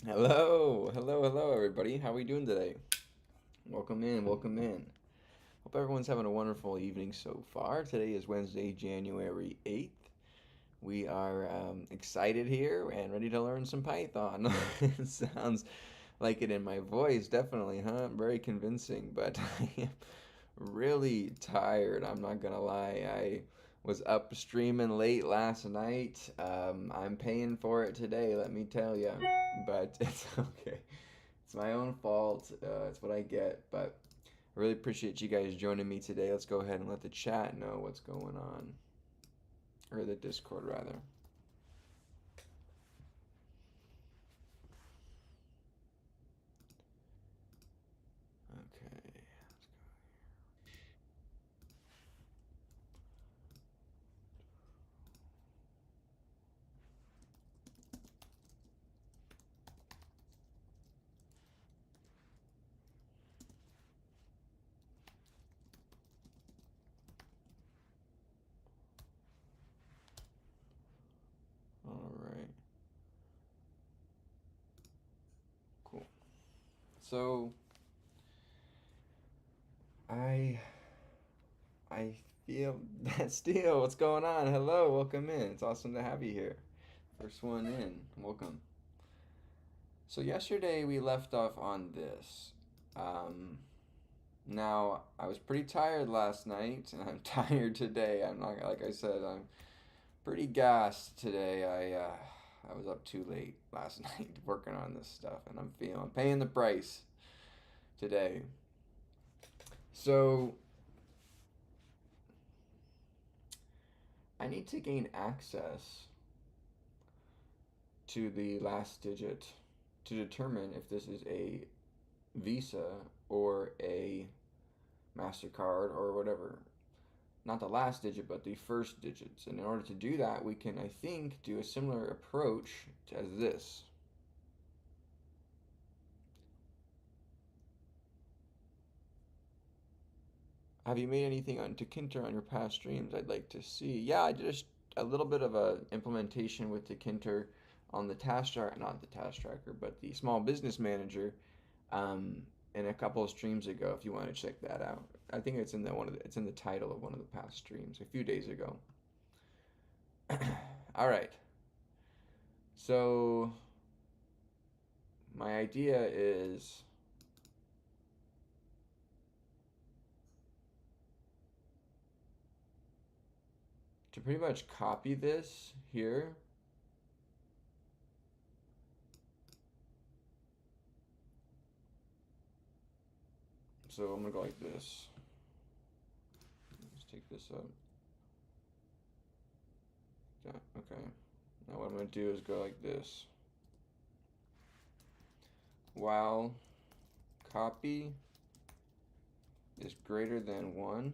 Hello, everybody. How are we doing today? Welcome in, welcome in. Hope everyone's having a wonderful evening so far. Today is Wednesday, January 8th. We are excited here and ready to learn some Python. It sounds like it in my voice, definitely, huh? Very convincing, but I am really tired. I'm not gonna lie. I was up streaming late last night. I'm paying for it today, let me tell you. But it's okay. It's my own fault. It's what I get. But I really appreciate you guys joining me today. Let's go ahead and let the chat know what's going on, or the Discord rather. Okay. All right. Cool. So I I feel that still. What's going on? Hello, welcome in. It's awesome to have you here. First one in. Welcome. So yesterday we left off on this. Um, Now, I was pretty tired last night, and I'm tired today. I'm not, like I said, I'm pretty gassed today. I was up too late last night working on this stuff, and I'm paying the price today. So I need to gain access to the last digit to determine if this is a Visa or a MasterCard or whatever. Not the last digit, but the first digits. And in order to do that, we can, I think, do a similar approach as this. Have you made anything on Tkinter on your past streams? I'd like to see. Yeah, I did a little bit of a implementation with Tkinter on the task tracker, not the task tracker, but the small business manager, um, in a couple of streams ago. If you want to check that out, I think it's in it's in the title of one of the past streams a few days ago. All right. So my idea is to pretty much copy this here. So I'm gonna go like this. Let's take this up. Yeah, okay. Now what I'm gonna do is go like this. While copy is greater than 1,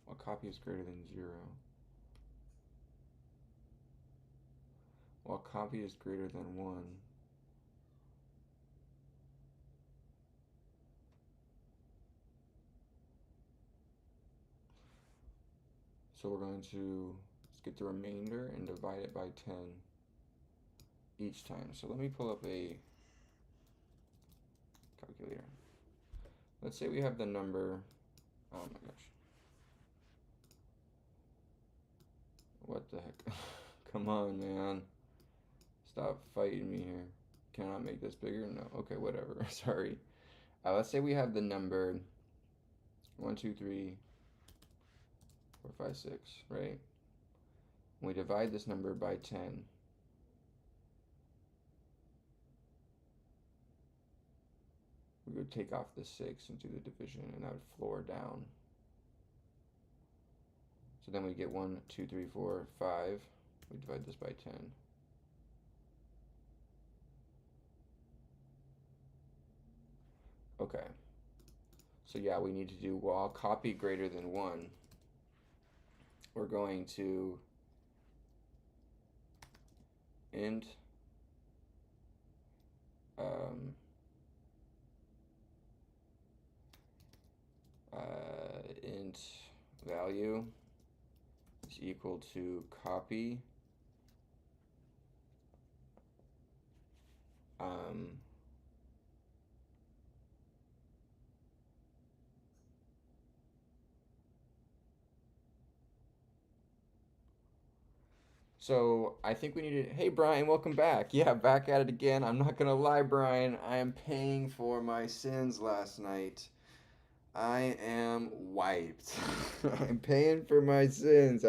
while copy is greater than 0, while copy is greater than 1, so we're going to let's get the remainder and divide it by 10 each time. So let me pull up a calculator. Let's say we have the number, oh my gosh, what the heck? Come on, man. Stop fighting me here. Can I make this bigger? No. Okay, whatever. Sorry. Let's say we have the number 1, 2, 3, 4, 5, 6, right? We divide this number by 10. We would take off the 6 and do the division, and that would floor down. So then we get 1, 2, 3, 4, 5. We divide this by 10. Okay. So yeah, we need to do while copy greater than 1. We're going to int and value is equal to copy so I think we need to, hey Brian, welcome back. Yeah, back at it again. I'm not gonna lie, Brian, I am paying for my sins last night. I am wiped. I'm paying for my sins.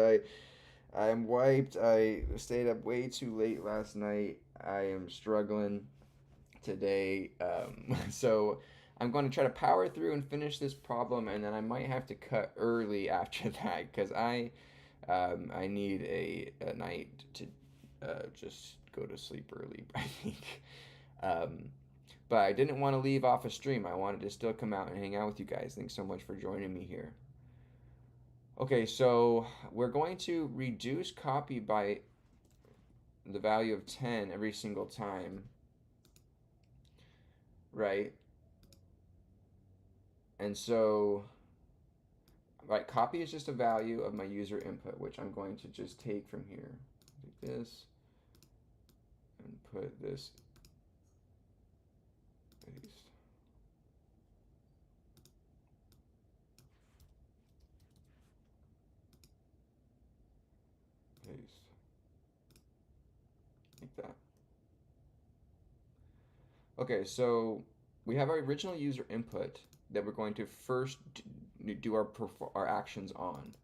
I'm wiped. I stayed up way too late last night. I am struggling today. So I'm going to try to power through and finish this problem, and then I might have to cut early after that because I need a night to just go to sleep early. I think. Um, but I didn't want to leave off a stream. I wanted to still come out and hang out with you guys. Thanks so much for joining me here. Okay, so we're going to reduce copy by the value of 10 every single time, right? And so, right, copy is just a value of my user input, which I'm going to just take from here. Take this and put this paste. Paste. Like that. Okay, so we have our original user input that we're going to first do our actions on.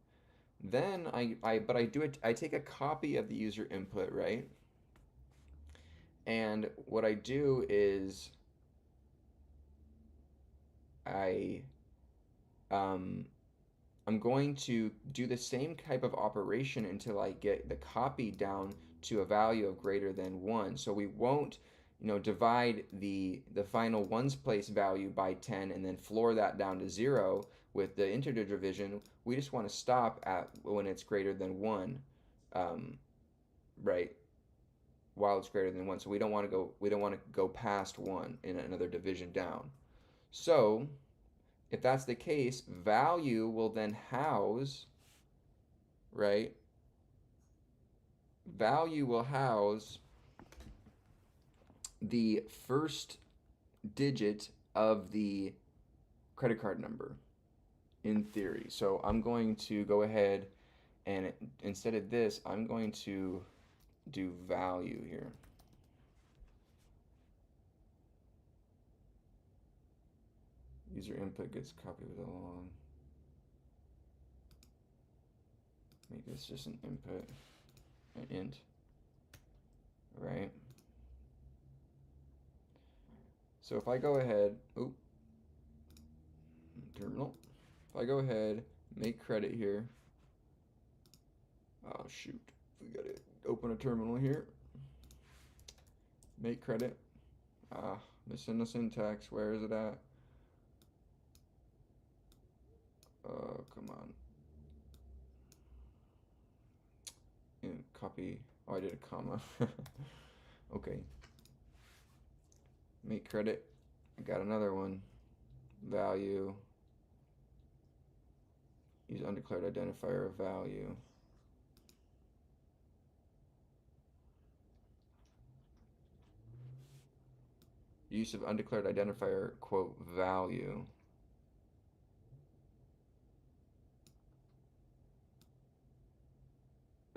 Then I take a copy of the user input, right? And what I do is I um, I'm going to do the same type of operation until I get the copy down to a value of greater than 1. So we won't, divide the final ones place value by 10 and then floor that down to 0 with the integer division. We just want to stop at when it's greater than 1, right? While it's greater than 1. So we don't want to go past 1 in another division down. So if that's the case, value will then house, right? Value will house the first digit of the credit card number in theory. So I'm going to go ahead and instead of this, I'm going to do value here. User input gets copied with a long. Make this just an input, an int, right? So if I go ahead, terminal. If I go ahead, make credit here. Oh shoot, we gotta open a terminal here. Make credit. Missing the syntax. Where is it at? Come on. And copy. Oh, I did a comma. Okay. Make credit. I got another one. Value. Use undeclared identifier of value. Use of undeclared identifier, quote, value.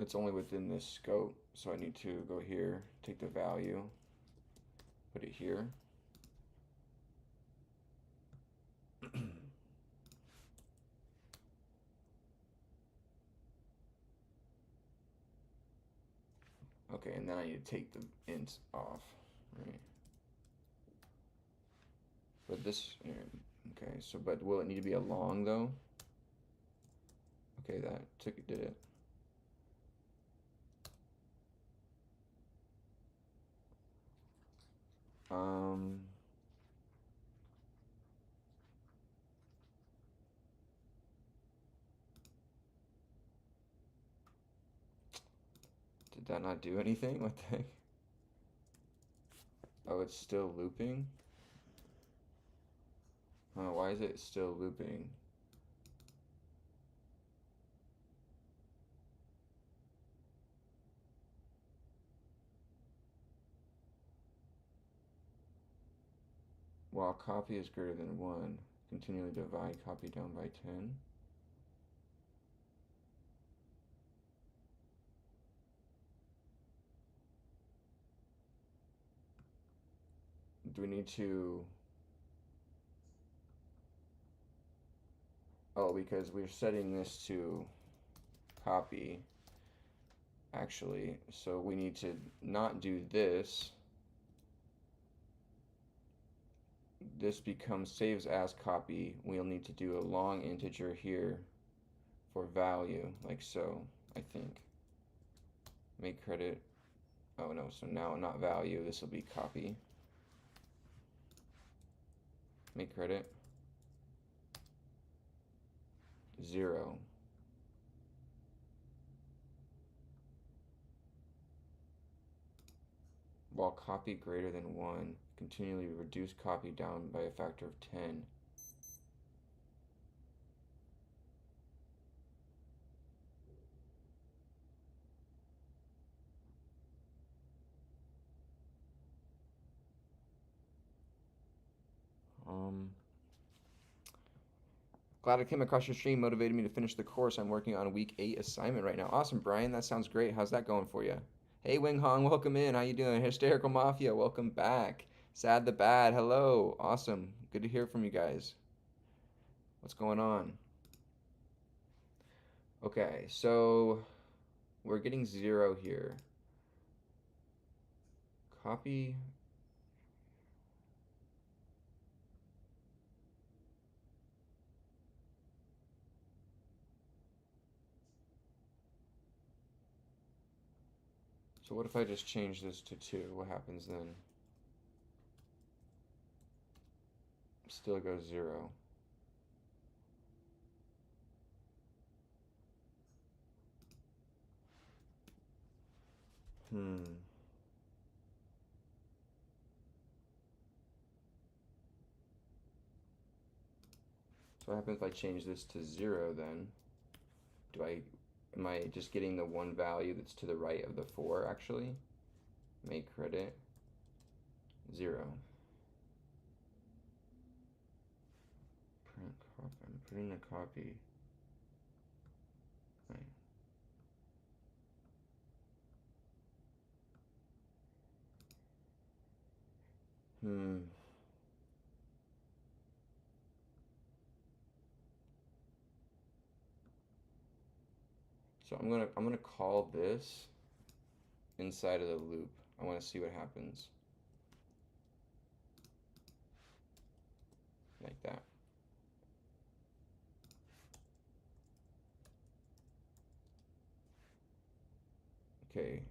It's only within this scope, so I need to go here, take the value, put it here. Okay, and then I need to take the int off, right? But this, okay, so, but will it need to be a long though? Okay, that did it. Did that not do anything? What the heck? Oh, it's still looping? Oh, why is it still looping? while copy is greater than 1, continually divide copy down by 10. Do we need to... Oh, because we're setting this to copy, actually. So we need to not do this. This becomes saves as copy. We'll need to do a long integer here for value, like so, I think. Make credit. Oh no, so now not value, this will be copy. Make credit. 0. While copy greater than 1, continually reduce copy down by a factor of 10. Glad I came across your stream, motivated me to finish the course. I'm working on a week 8 assignment right now. Awesome, Brian. That sounds great. How's that going for you? Hey, Wing Hong, welcome in. How you doing? Hysterical Mafia, welcome back. Sad the Bad, hello. Awesome. Good to hear from you guys. What's going on? Okay, so we're getting 0 here. Copy. So what if I just change this to 2? What happens then? Still goes 0. So what happens if I change this to 0 then? Am I just getting the one value that's to the right of the 4 actually? Make credit 0. Print copy. I'm putting the copy. Right. So I'm gonna call this inside of the loop. I want to see what happens. Like that. Okay.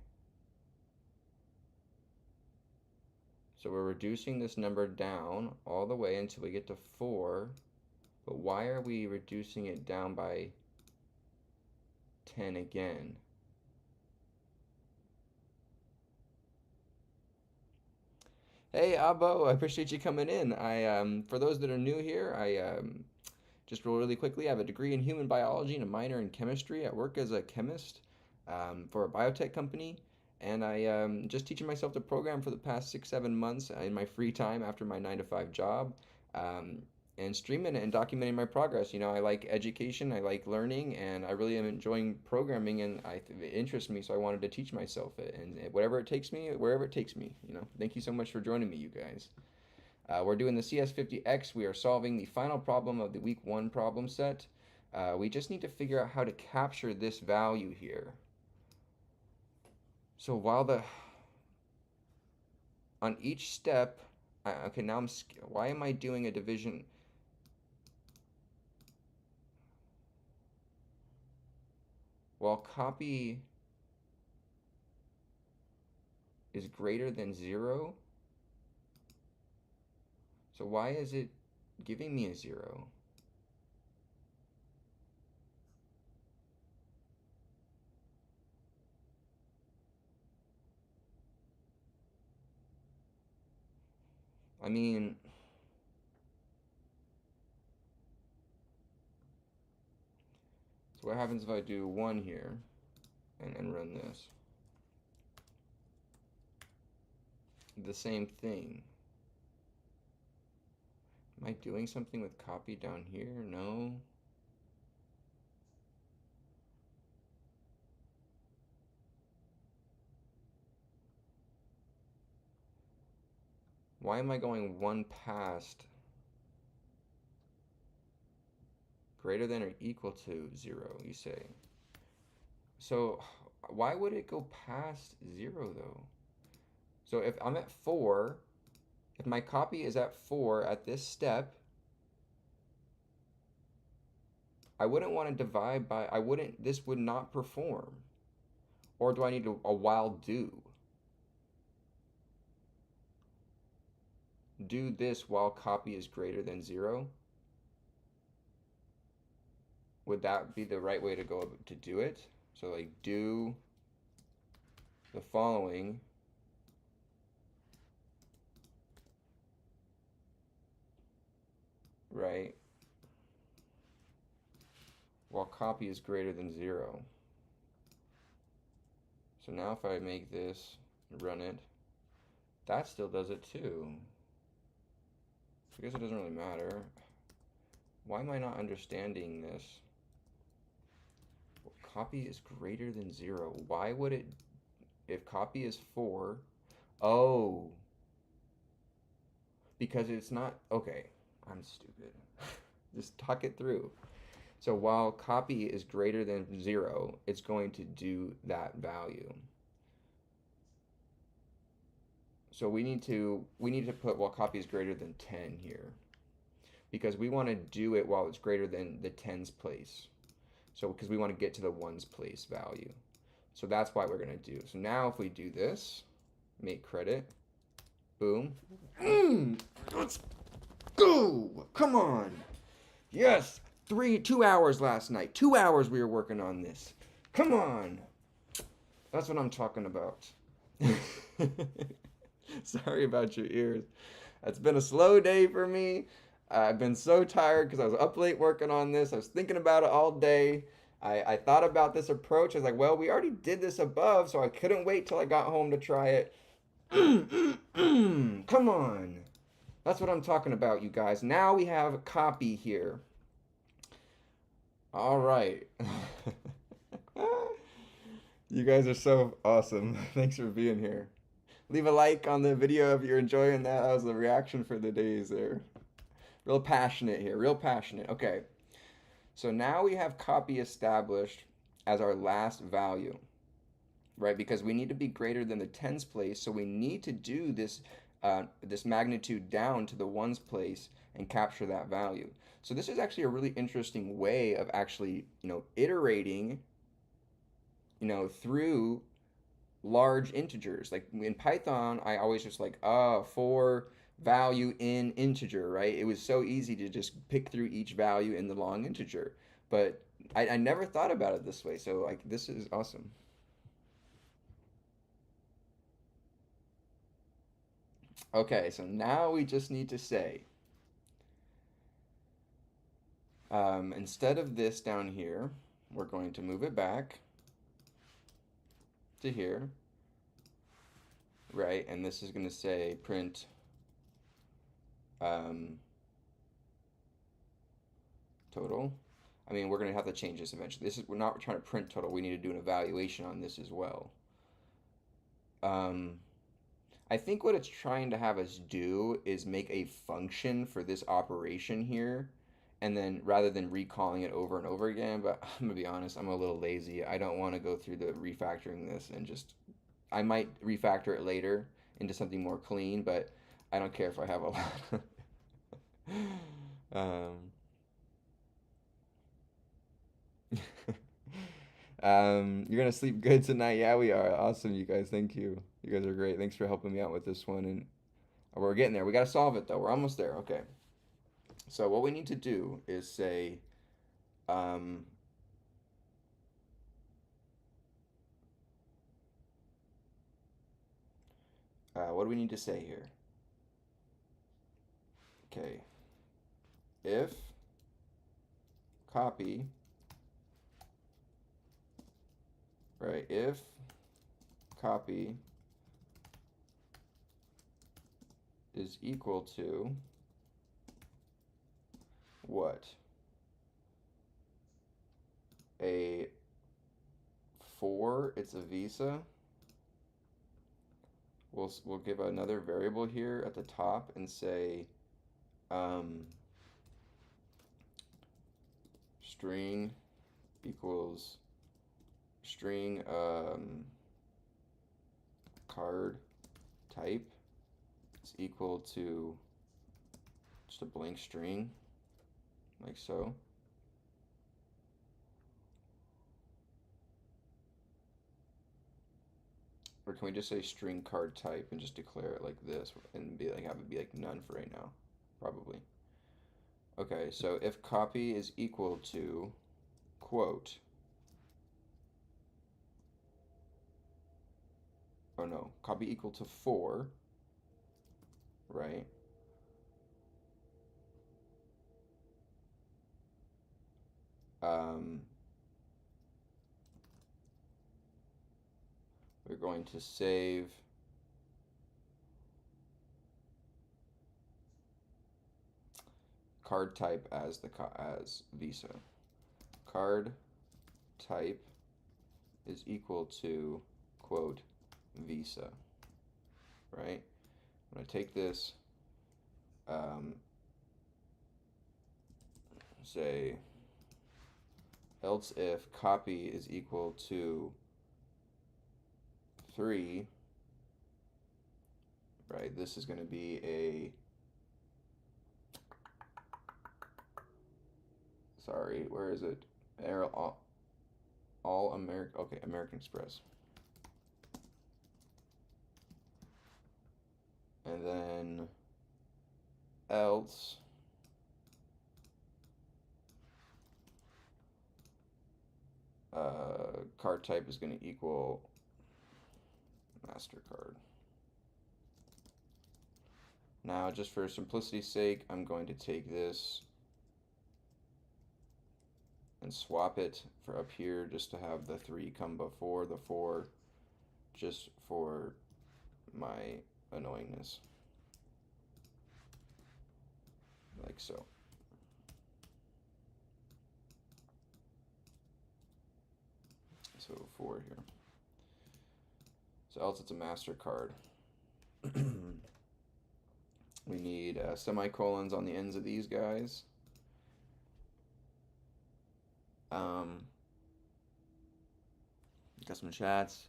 So we're reducing this number down all the way until we get to 4. But why are we reducing it down by 10 again? Hey, Abo, I appreciate you coming in. For those that are new here, just really quickly, I have a degree in human biology and a minor in chemistry. I work as a chemist for a biotech company, and I just teaching myself to program for the past 6, 7 months in my free time after my 9 to 5 job, and streaming it and documenting my progress. You know, I like education, I like learning, and I really am enjoying programming, and it interests me, so I wanted to teach myself it, and whatever it takes me, wherever it takes me. You know, thank you so much for joining me, you guys. We're doing the CS50X. We are solving the final problem of the week 1 problem set. We just need to figure out how to capture this value here. So on each step, okay, now why am I doing a division? While copy is greater than 0, so why is it giving me a 0? I mean, so what happens if I do 1 here and run this? The same thing. Am I doing something with copy down here? No. Why am I going one past greater than or equal to 0, you say? So why would it go past 0 though? So if I'm at 4, if my copy is at 4 at this step, I wouldn't want to divide by, this would not perform. Or do I need a while do? Do this while copy is greater than 0? Would that be the right way to go to do it? So like do the following right while copy is greater than 0. So now if I make this, run it, that still does it too. I guess it doesn't really matter. Why am I not understanding this? Well, copy is greater than 0. Why would it, if copy is 4, oh, because it's not, okay, I'm stupid. Just talk it through. So while copy is greater than 0, it's going to do that value. So we need to put while copy is greater than 10 here, because we want to do it while it's greater than the tens place. So because we want to get to the ones place value. So that's why we're going to do. So now if we do this, make credit, boom. Let's go. Come on. Yes. 2 hours last night. 2 hours we were working on this. Come on. That's what I'm talking about. Sorry about your ears. It's been a slow day for me. I've been so tired because I was up late working on this. I was thinking about it all day. I thought about this approach. I was like, well, we already did this above, so I couldn't wait till I got home to try it. Come on. That's what I'm talking about, you guys. Now we have a copy here. All right. You guys are so awesome. Thanks for being here. Leave a like on the video if you're enjoying that. That was the reaction for the days there. Real passionate here, real passionate. Okay, so now we have copy established as our last value, right? Because we need to be greater than the tens place, so we need to do this, this magnitude down to the ones place and capture that value. So this is actually a really interesting way of actually, iterating, through large integers. Like in Python, I always just like, for value in integer, right? It was so easy to just pick through each value in the long integer. But I never thought about it this way. So like, this is awesome. Okay, so now we just need to say, instead of this down here, we're going to move it back to here, right? And this is going to say print total. I mean, we're going to have to change this eventually. We're not trying to print total. We need to do an evaluation on this as well. I think what it's trying to have us do is make a function for this operation here, and then rather than recalling it over and over again. But I'm gonna be honest, I'm a little lazy. I don't want to go through the refactoring this, and just, I might refactor it later into something more clean, but I don't care if I have a lot. You're gonna sleep good tonight. Yeah, we are. Awesome, you guys. Thank you. You guys are great. Thanks for helping me out with this one. And we're getting there. We gotta solve it though. We're almost there. Okay. So what we need to do is say, what do we need to say here? Okay. If copy, right? If copy is equal to what? A 4, it's a Visa. We'll give another variable here at the top and say string equals string card type is equal to just a blank string, like so. Or can we just say string card type and just declare it like this and be like have it be like none for right now? Probably. Okay, so if copy is equal to quote. Oh no, copy equal to 4, right? We're going to save card type as as Visa. Card type is equal to quote Visa, right? I'm going to take this, say else if copy is equal to 3, right? This is going to be a, sorry, where is it? All American, okay, American Express. And then else card type is going to equal MasterCard. Now, just for simplicity's sake, I'm going to take this and swap it for up here just to have the 3 come before the 4, just for my annoyingness. Like so. So 4 here. So else it's a MasterCard. We need semicolons on the ends of these guys. Got some chats.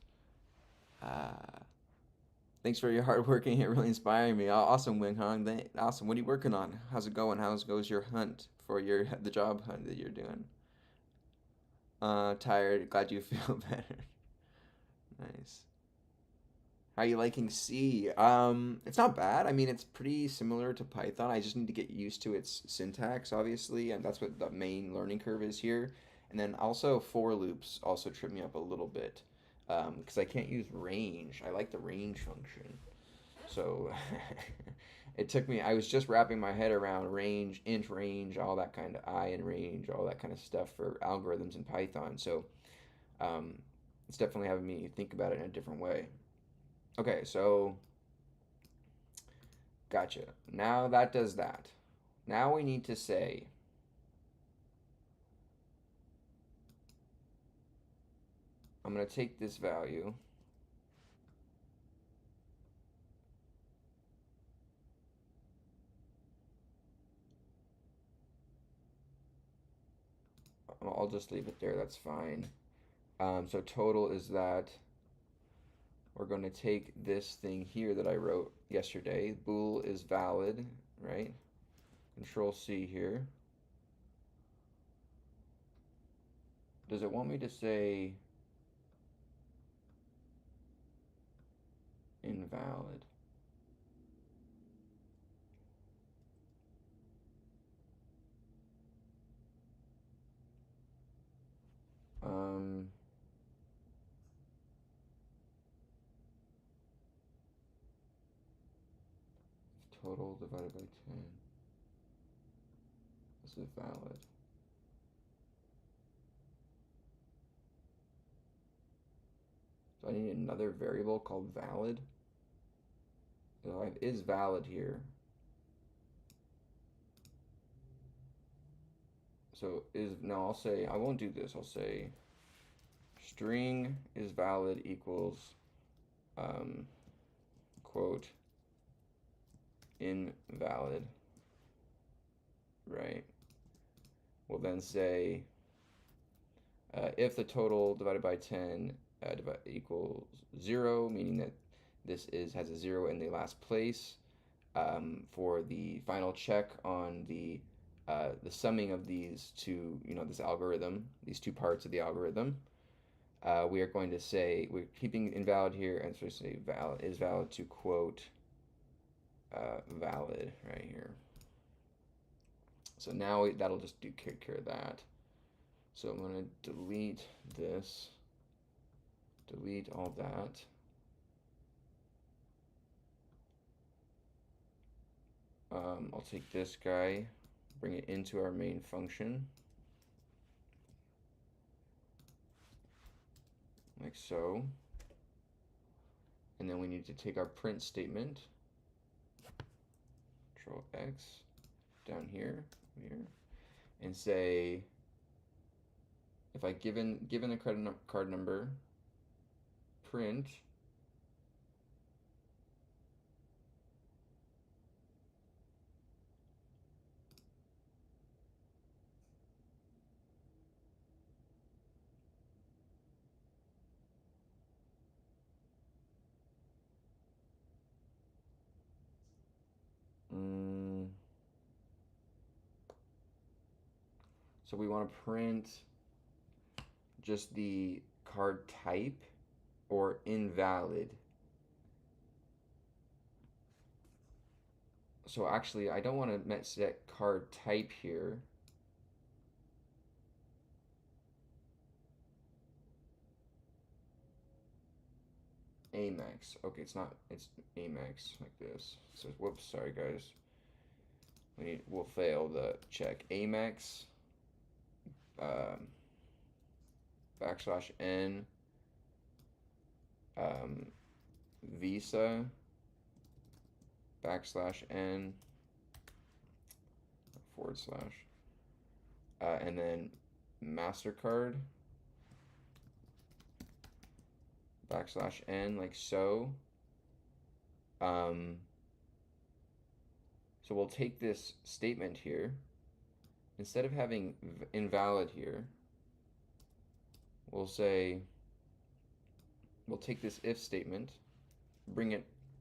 Thanks for your hard work and you're really inspiring me. Awesome, Wing Hong. Awesome. What are you working on? How's it going? How goes your hunt for the job hunt that you're doing? Tired. Glad you feel better. Nice. How are you liking C? It's not bad. I mean, it's pretty similar to Python. I just need to get used to its syntax, obviously, and that's what the main learning curve is here. And then also for loops also trip me up a little bit because I can't use range. I like the range function. So it took me, I was just wrapping my head around range, int range, all that kind of I in range, all that kind of stuff for algorithms in Python. So it's definitely having me think about it in a different way. Okay, so gotcha. Now that does that. Now we need to say I'm going to take this value I'll just leave it there, that's fine. So total is that we're going to take this thing here that I wrote yesterday. Bool is valid, right? Control C here. Does it want me to say invalid? Total divided by 10. This is valid. So I need another variable called valid. So I have is valid here. So no, I'll say, I won't do this. I'll say string is valid equals, quote, invalid, right? We'll then say if the total divided by 10 equals 0, meaning that this has a 0 in the last place, for the final check on the summing of these two, this algorithm, these two parts of the algorithm, we are going to say, we're keeping invalid here, and so we say valid is valid to quote valid right here. So now that'll just take care of that. So I'm going to delete this, delete all that. I'll take this guy, bring it into our main function, like so. And then we need to take our print statement, Control X, down here, and say, if I given the card number, print so we want to print just the card type or invalid. So actually, I don't want to set card type here. Amex. Okay, it's not. It's Amex like this. So whoops, sorry guys. We'll fail the check. Amex. \n. Visa. \n. / and then MasterCard. \n, like so. So we'll take this statement here. Instead of having invalid here, we'll say, we'll take this if statement,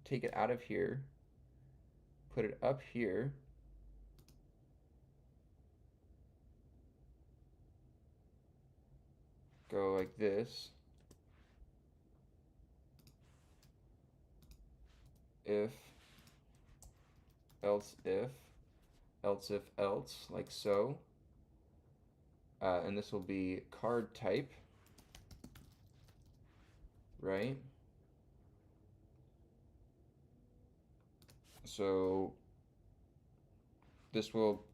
take it out of here, put it up here, go like this, if, else if, else if else, like so. And this will be card type, right? So this will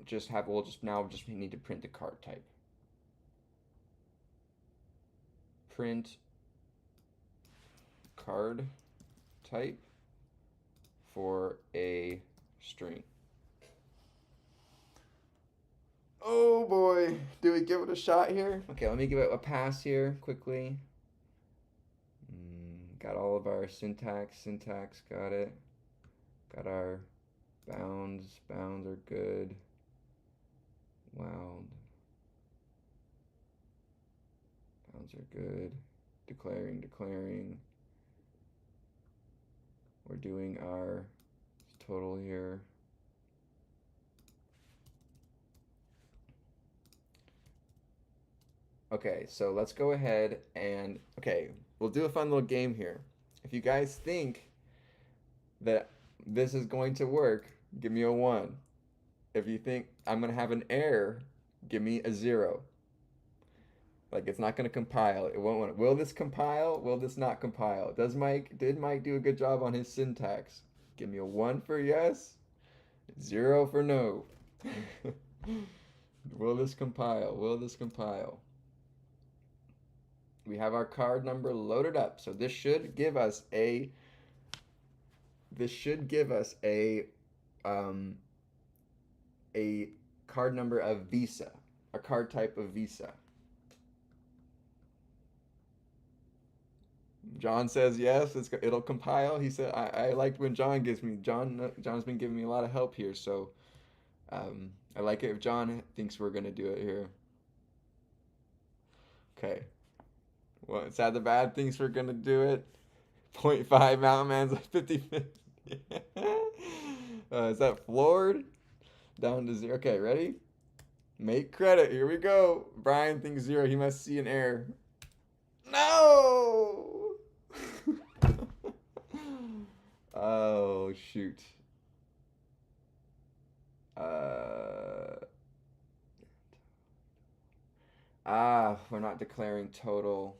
just have, we'll just need to print the card type. Print card type for a string. Oh boy, do we give it a shot here? Okay, let me give it a pass here quickly. Got all of our syntax, got it. Got our bounds are good. Wound. Bounds are good. Declaring. We're doing our total here. Okay, so let's go ahead and, okay, we'll do a fun little game here. If you guys think that this is going to work, give me a 1. If you think I'm going to have an error, give me a 0. Like it's not going to compile. It won't want it. Will this compile? Will this not compile? Did Mike do a good job on his syntax? Give me a 1 for yes, 0 for no. Will this compile? Will this compile? We have our card number loaded up. So this should give us a card number of Visa. a card type of Visa? John says yes. It'll compile. He said I liked when John gives me John's been giving me a lot of help here, so I like it if John thinks we're gonna do it here. Okay. Well, is that the bad thinks we're gonna do it? Point 0.5 Mountain Man's like 50. Is that floored? Down to 0. Okay, ready? Make credit. Here we go. Brian thinks 0. He must see an error. No! Oh, shoot. Uh, we're not declaring total.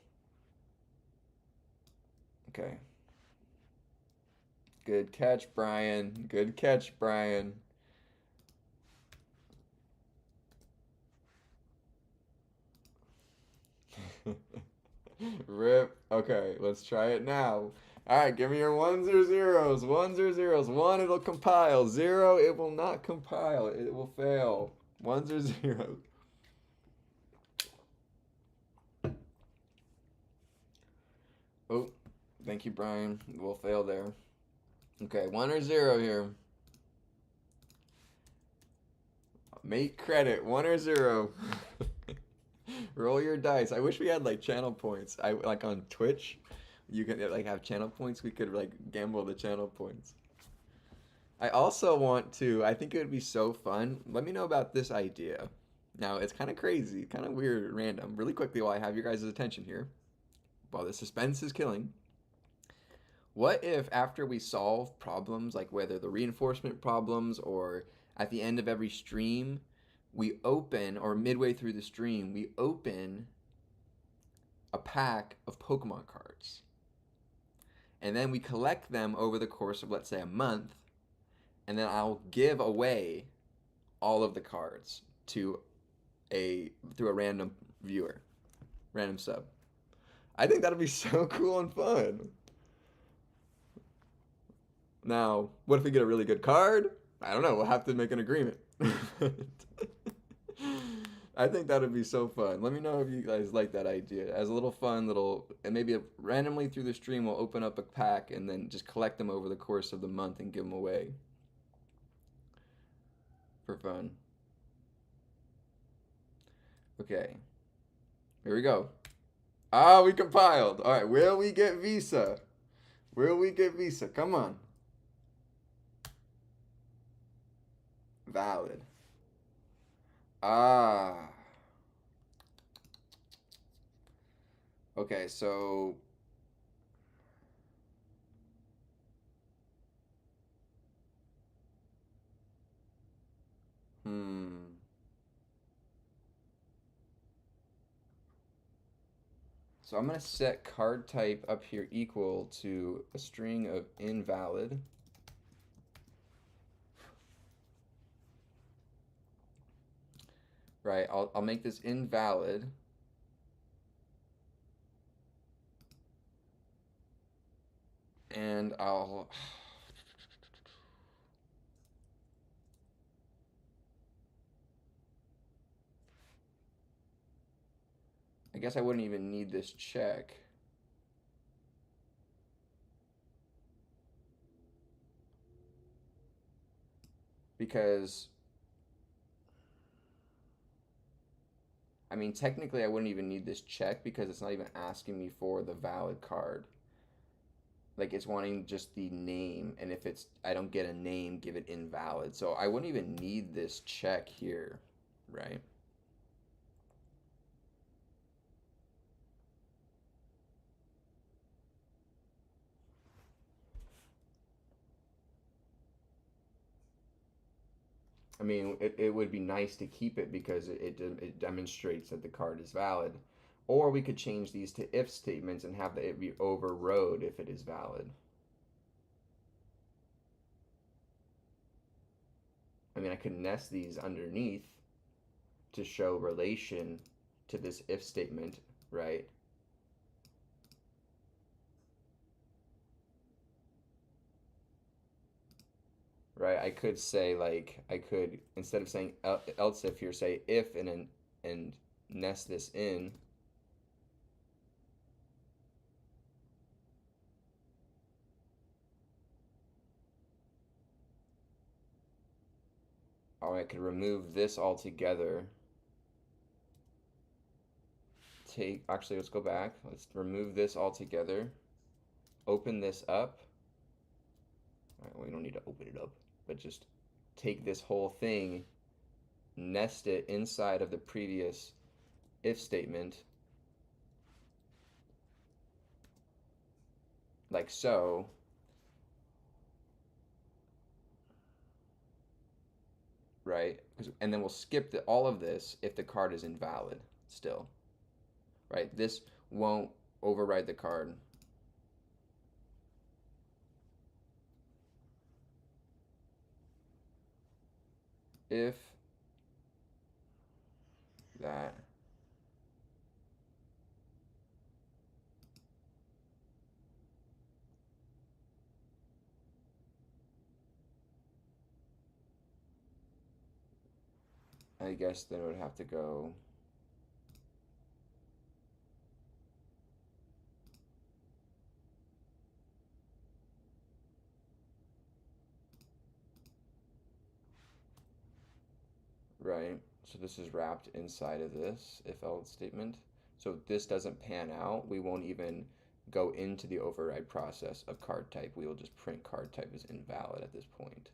Okay. Good catch, Brian. Good catch, Brian. Rip. Okay, let's try it now. All right, give me your ones or zeros. Ones or zeros. 1, it'll compile. 0, it will not compile. It will fail. Ones or zeros. Oh, thank you, Brian. We'll fail there. Okay, 1 or 0 here. Make credit. 1 or 0. Roll your dice. I wish we had like channel points. I like on Twitch, you can like have channel points. We could like gamble the channel points. I also want to. I think it would be so fun. Let me know about this idea. Now it's kind of crazy, kind of weird, random. Really quickly, while I have your guys' attention here, while the suspense is killing. What if after we solve problems, like whether the reinforcement problems or at the end of every stream, we open, or midway through the stream, we open a pack of Pokemon cards. And then we collect them over the course of, let's say, a month. And then I'll give away all of the cards to through a random viewer, random sub. I think that'd be so cool and fun. Now, what if we get a really good card? I don't know. We'll have to make an agreement. I think that would be so fun. Let me know if you guys like that idea. As a little fun and maybe randomly through the stream, we'll open up a pack and then just collect them over the course of the month and give them away for fun. Okay, here we go. We compiled. All right, will we get Visa? Will we get Visa? Come on. Valid. Okay, so So I'm going to set card type up here equal to a string of invalid. Right, I'll make this invalid. And I guess I wouldn't even need this check. Because, I mean, technically I wouldn't even need this check because it's not even asking me for the valid card. Like, it's wanting just the name, and if I don't get a name, give it invalid. So I wouldn't even need this check here, right? I mean, it would be nice to keep it because it demonstrates that the card is valid. Or we could change these to if statements and have it be overrode if it is valid. I mean, I could nest these underneath to show relation to this if statement, right? Right, I could say, like, instead of saying else if here, say if and then and nest this in. Or I could remove this altogether. Actually, let's go back. Let's remove this altogether. Open this up. All right, well, we don't need to open it up, but just take this whole thing, nest it inside of the previous if statement, like so. Right? And then we'll skip all of this if the card is invalid still. Right? This won't override the card. If that I guess then it would have to go right. So this is wrapped inside of this if else statement. So if this doesn't pan out, we won't even go into the override process of card type. We will just print card type as invalid at this point.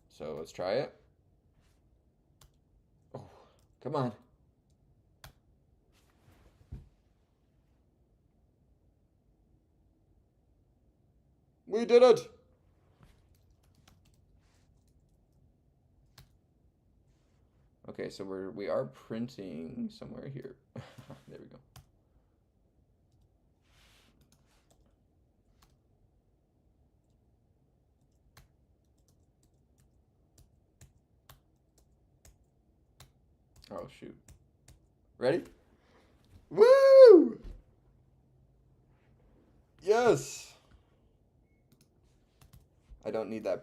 So let's try it. Oh, come on. We did it! Okay, so we are printing somewhere here. There we go. Oh shoot. Ready? Woo! Yes! I don't need that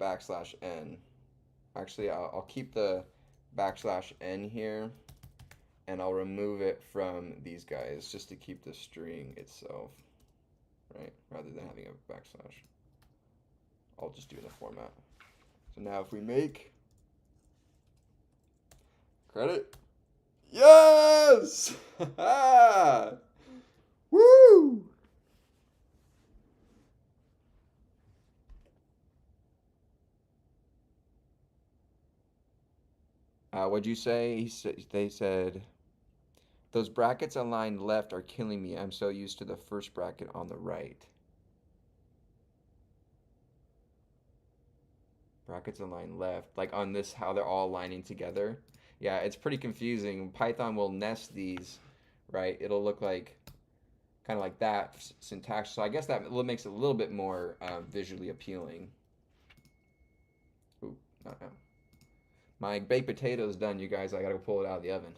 \n. Actually, I'll keep the \n here, and I'll remove it from these guys just to keep the string itself, right? Rather than having a backslash. I'll just do the format. So now if we make credit, yes! Woo! What'd you say? They said, those brackets aligned left are killing me. I'm so used to the first bracket on the right. Brackets aligned left, like on this, how they're all aligning together. Yeah, it's pretty confusing. Python will nest these, right? It'll look like kind of like that syntax. So I guess that makes it a little bit more visually appealing. Ooh, not now. My baked potato's done, you guys. I gotta go pull it out of the oven.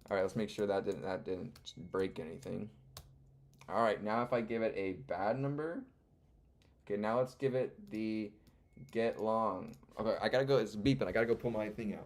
All right, let's make sure that didn't break anything. All right, now if I give it a bad number, okay, now let's give it the get long. Okay, I gotta go. It's beeping. I gotta go pull my thing out.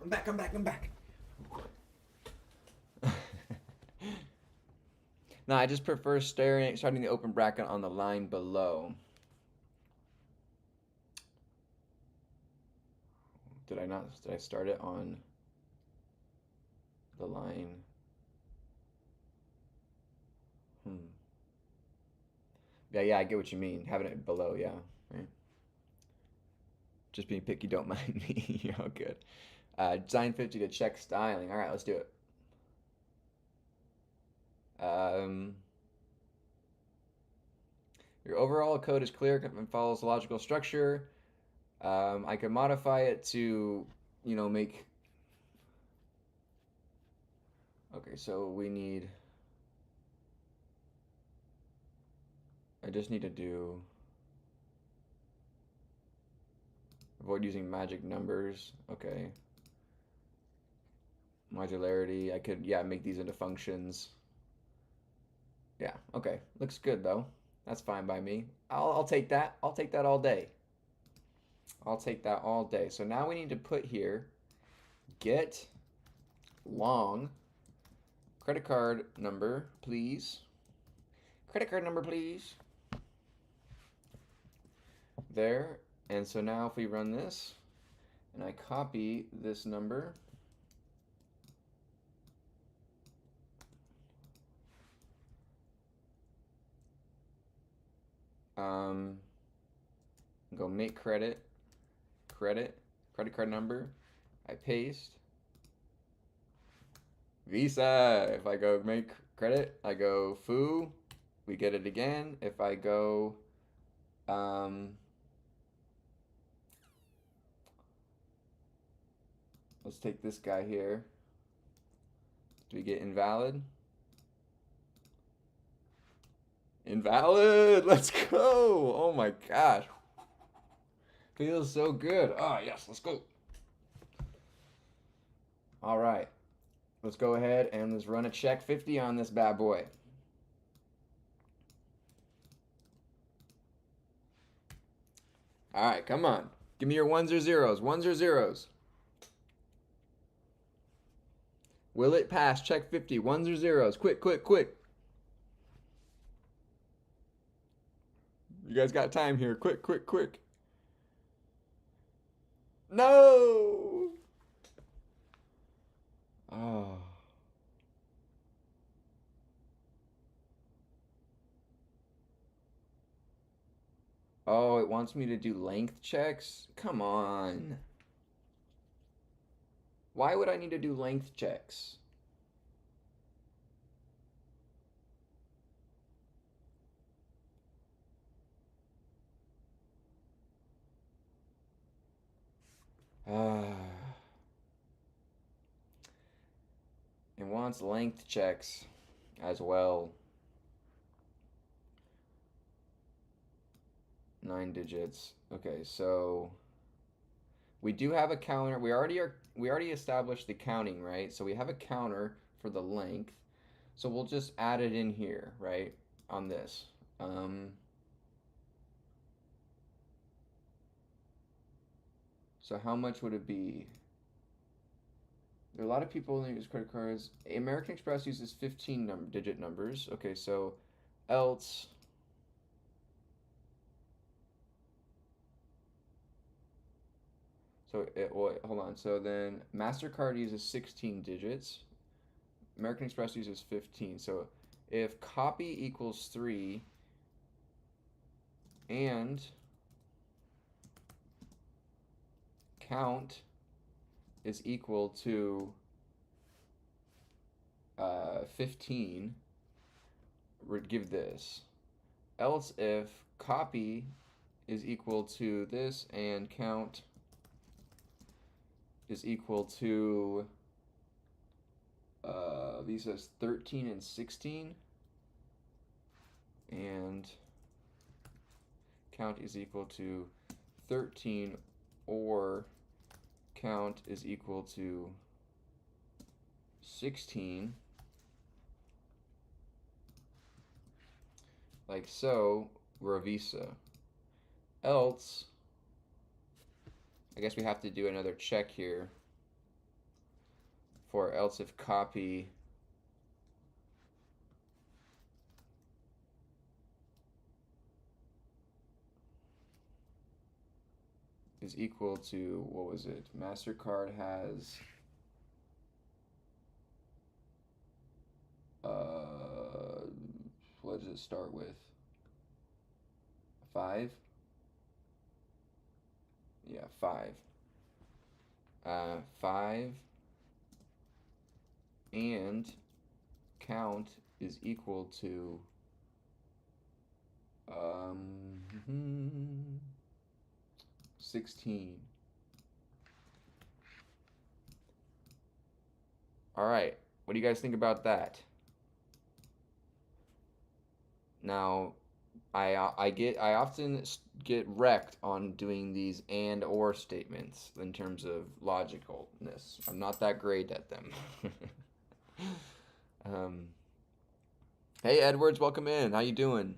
I'm back. I'm back. I'm back. No, I just prefer starting the open bracket on the line below. Did I not? Did I start it on the line? Yeah, I get what you mean. Having it below, yeah. Right. Just being picky, don't mind me. You're all good. Design 50 to check styling. All right, let's do it. Um, your overall code is clear and follows a logical structure. I can modify it to, make. Okay, so we need. I just need to do. Avoid using magic numbers. Okay. Modularity. I could, yeah, make these into functions. Yeah, okay. Looks good though. That's fine by me. I'll take that. I'll take that all day. I'll take that all day. So now we need to put here get long credit card number, please. Credit card number, please. There. And so now if we run this and I copy this number, go make credit card number. I paste Visa. If I go make credit, I go foo. We get it again. If I go, let's take this guy here. Do we get invalid? Invalid. Let's go. Oh my gosh. Feels so good. Ah, yes, let's go. All right. Let's go ahead and let's run a check 50 on this bad boy. All right, come on. Give me your ones or zeros. Ones or zeros. Will it pass? Check 50. Ones or zeros. Quick, quick, quick. You guys got time here. Quick, quick, quick. No! Oh. Oh, it wants me to do length checks? Come on. Why would I need to do length checks? It wants length checks as well. 9 digits. Okay, so we do have a counter. We already established the counting, right? So we have a counter for the length. So we'll just add it in here, right? On this. So how much would it be? There are a lot of people that use credit cards. American Express uses 15 digit numbers. Okay, so else. So hold on. So then MasterCard uses 16 digits. American Express uses 15. So if copy equals 3 and count is equal to 15, we'd give this. Else if copy is equal to this and count is equal to these says 13 and 16 and count is equal to 13 or count is equal to 16, like so, we're a Visa. Else, I guess we have to do another check here for else if copy is equal to, what was it? MasterCard has what does it start with? 5? Yeah. Yeah, 5. 5 and count is equal to 16. All right, what do you guys think about that? Now, I often get wrecked on doing these and or statements in terms of logicalness. I'm not that great at them. um, hey Edwards, welcome in. How you doing?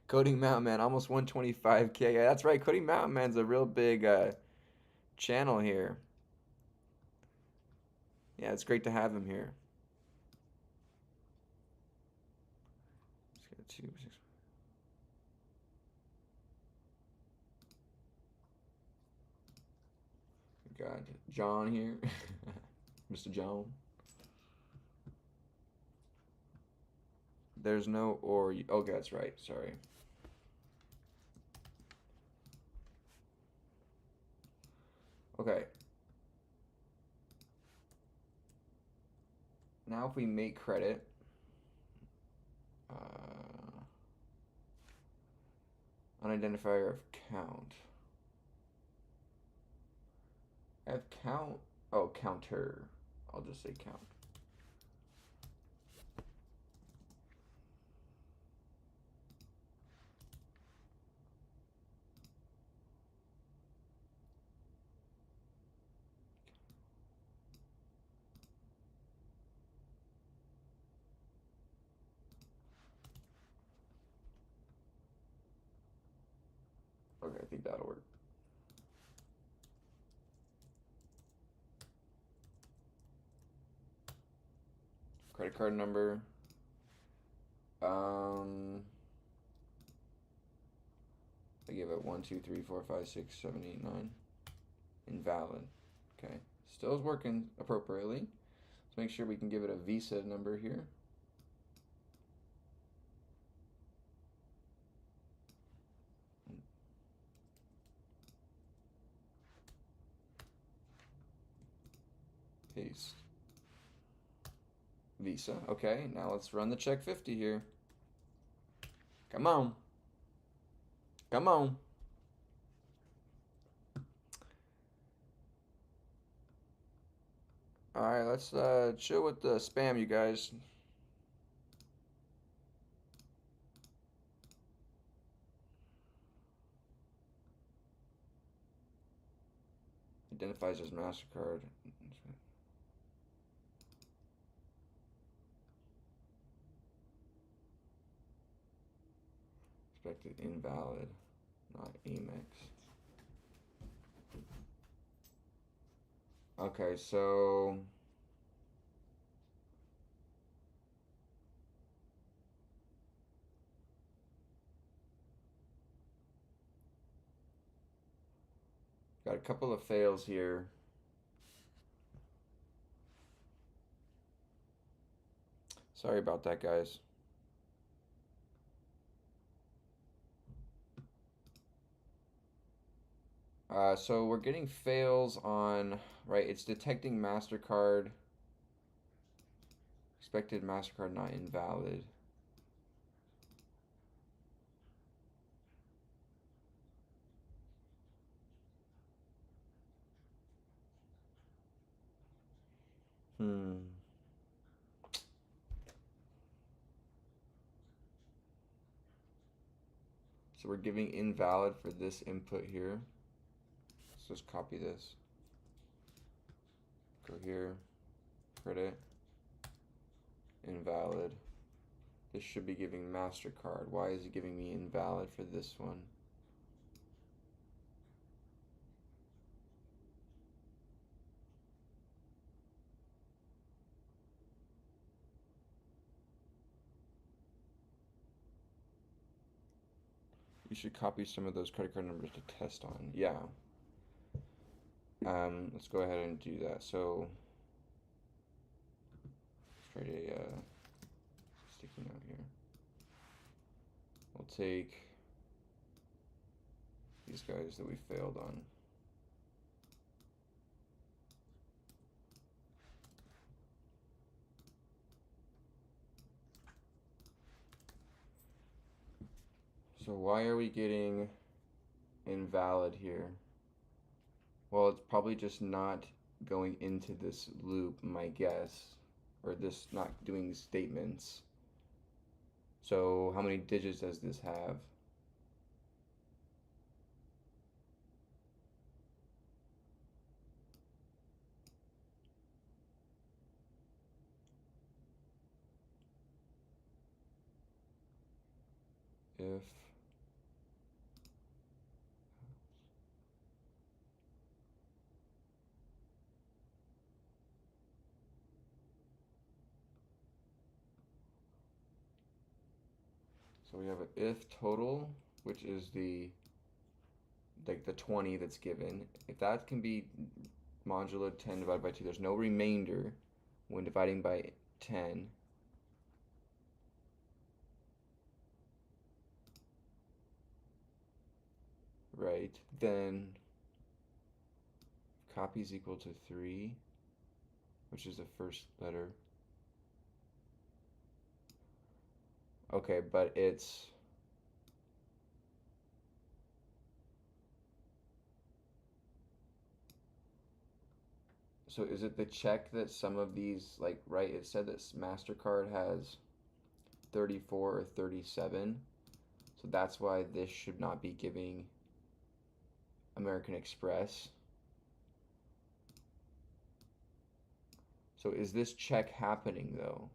Coding Mountain Man, almost 125K. Yeah, that's right. Coding Mountain Man's a real big channel here. Yeah, it's great to have him here. Let's get 2, 6. We got John here, Mr. John. There's no or. Okay, that's right. Sorry. Okay. Now if we make credit, an identifier of count. I have count. Oh, counter. I'll just say count. Okay, I think that'll work. Credit card number. I give it 1, 2, 3, 4, 5, 6, 7, 8, 9. Invalid. Okay, still is working appropriately. Let's make sure we can give it a Visa number here. Paste. Visa. Okay, now let's run the check 50 here. Come on. Come on. Alright, let's chill with the spam, you guys. Identifies as MasterCard. Expected invalid, not Amex. Okay, so got a couple of fails here. Sorry about that, guys. So we're getting fails on, right, it's detecting MasterCard. Expected MasterCard not invalid. So we're giving invalid for this input here. Let's just copy this. Go here, credit, invalid. This should be giving MasterCard. Why is it giving me invalid for this one? You should copy some of those credit card numbers to test on. Yeah. Let's go ahead and do that. So let's try a sticky note here. We'll take these guys that we failed on. So why are we getting invalid here? Well, it's probably just not going into this loop, my guess, or this not doing statements. So how many digits does this have? If so we have an if total, which is the 20 that's given. If that can be modulo 10 divided by 2, there's no remainder when dividing by 10. Right, then copy is equal to 3, which is the first letter. Okay, but it's so is it the check that some of these, like, right, it said that MasterCard has 34 or 37, so that's why this should not be giving American Express. So is this check happening though?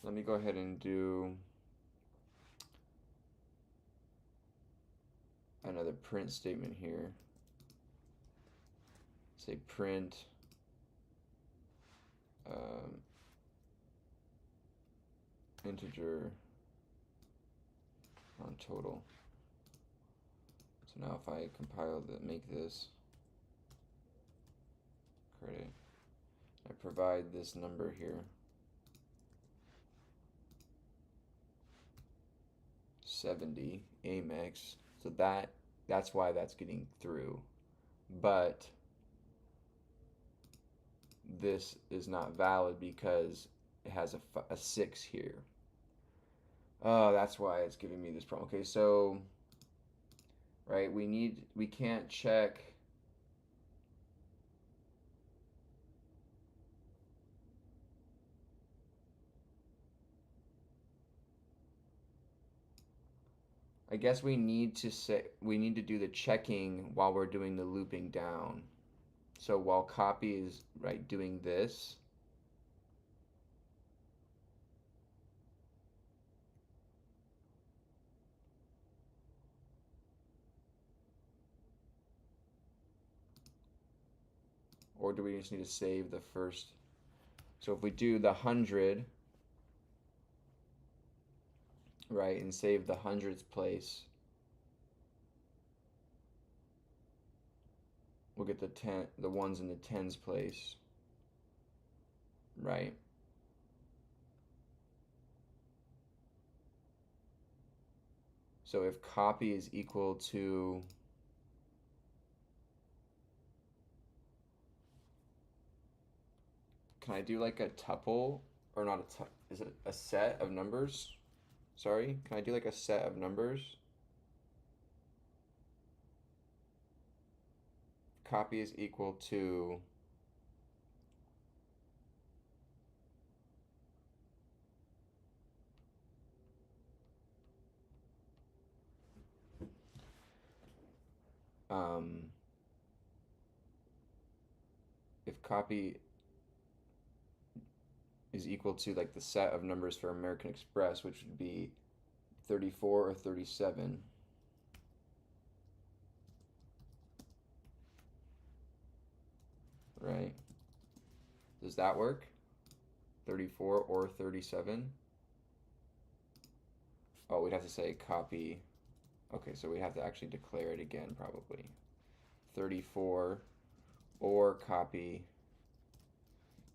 Let me go ahead and do another print statement here. Say print integer on total. So now if I compile that, make this credit, I provide this number here, 70 Amex. So that's why that's getting through, but this is not valid because it has a 6 here. Oh, that's why it's giving me this problem. Okay, so right, we can't check I guess we need to do the checking while we're doing the looping down. So while copy is right doing this, or do we just need to save the first? So if we do the 100, right, and save the hundredths place, we'll get the ones in the tens place, right? So if copy is equal to can I do like a tuple, or not a tuple, is it a set of numbers? Sorry, can I do like a set of numbers? Copy is equal to if copy is equal to like the set of numbers for American Express, which would be 34 or 37. Right? Does that work? 34 or 37? Oh, we'd have to say copy. Okay, so we have to actually declare it again probably. 34 or copy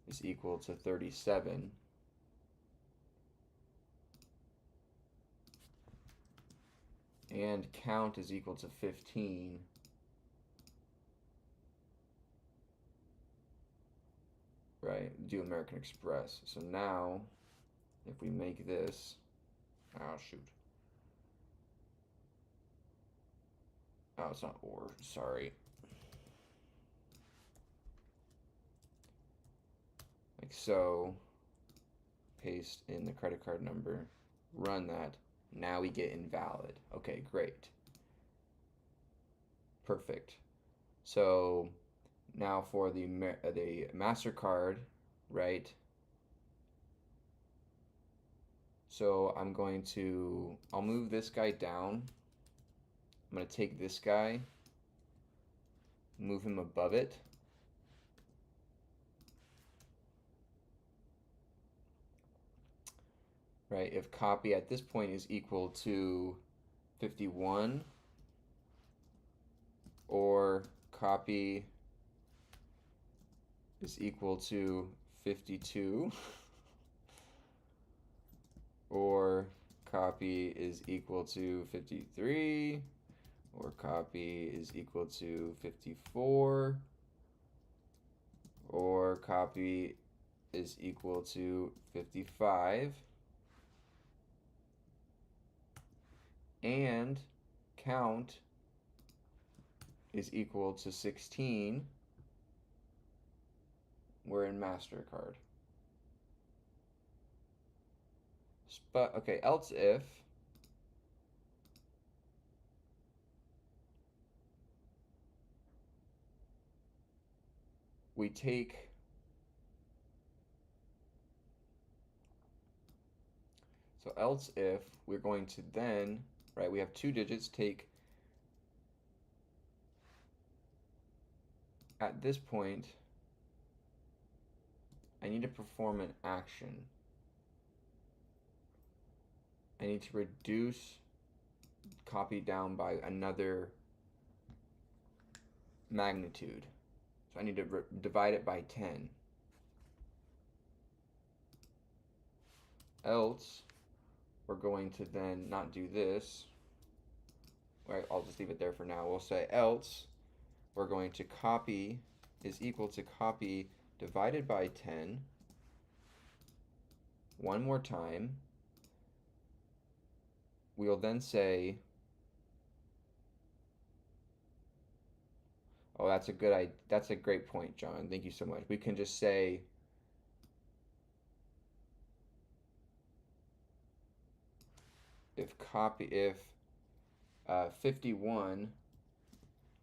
is equal to 37. And count is equal to 15. Right, do American Express. So now, if we make this, oh shoot. Oh, it's not or, sorry. Like so, paste in the credit card number, run that. Now we get invalid. Okay, great. Perfect. So now for the MasterCard, right? So I'll move this guy down. I'm going to take this guy, move him above it. Right, if copy at this point is equal to 51, or copy is equal to 52, or copy is equal to 53, or copy is equal to 54, or copy is equal to 55, and count is equal to 16, we're in MasterCard. But okay, else if we take so else if we're going to then, right, we have 2 digits, take at this point I need to perform an action. I need to reduce copy down by another magnitude. So I need to divide it by 10. Else, we're going to then not do this. Right, I'll just leave it there for now. We'll say else, we're going to copy is equal to copy divided by 10. One more time. We'll then say, oh, that's a great point, John. Thank you so much. We can just say if 51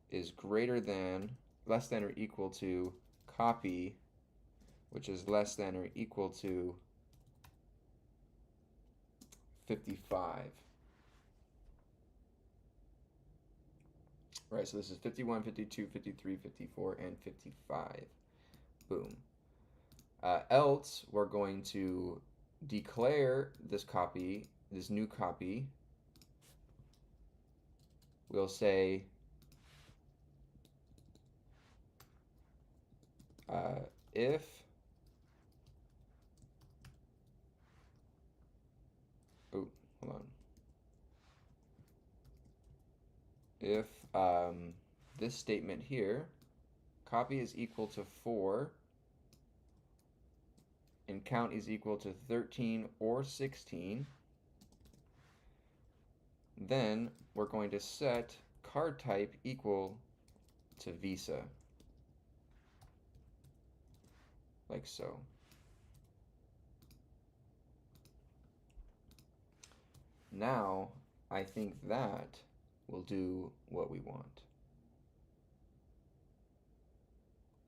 is less than or equal to copy, which is less than or equal to 55. Right, so this is 51, 52, 53, 54, and 55. Boom. Else, we're going to declare this new copy. We'll say if hold on. If this statement here, copy is equal to 4, and count is equal to 13 or 16, then we're going to set card type equal to Visa. Like so. Now, I think that will do what we want.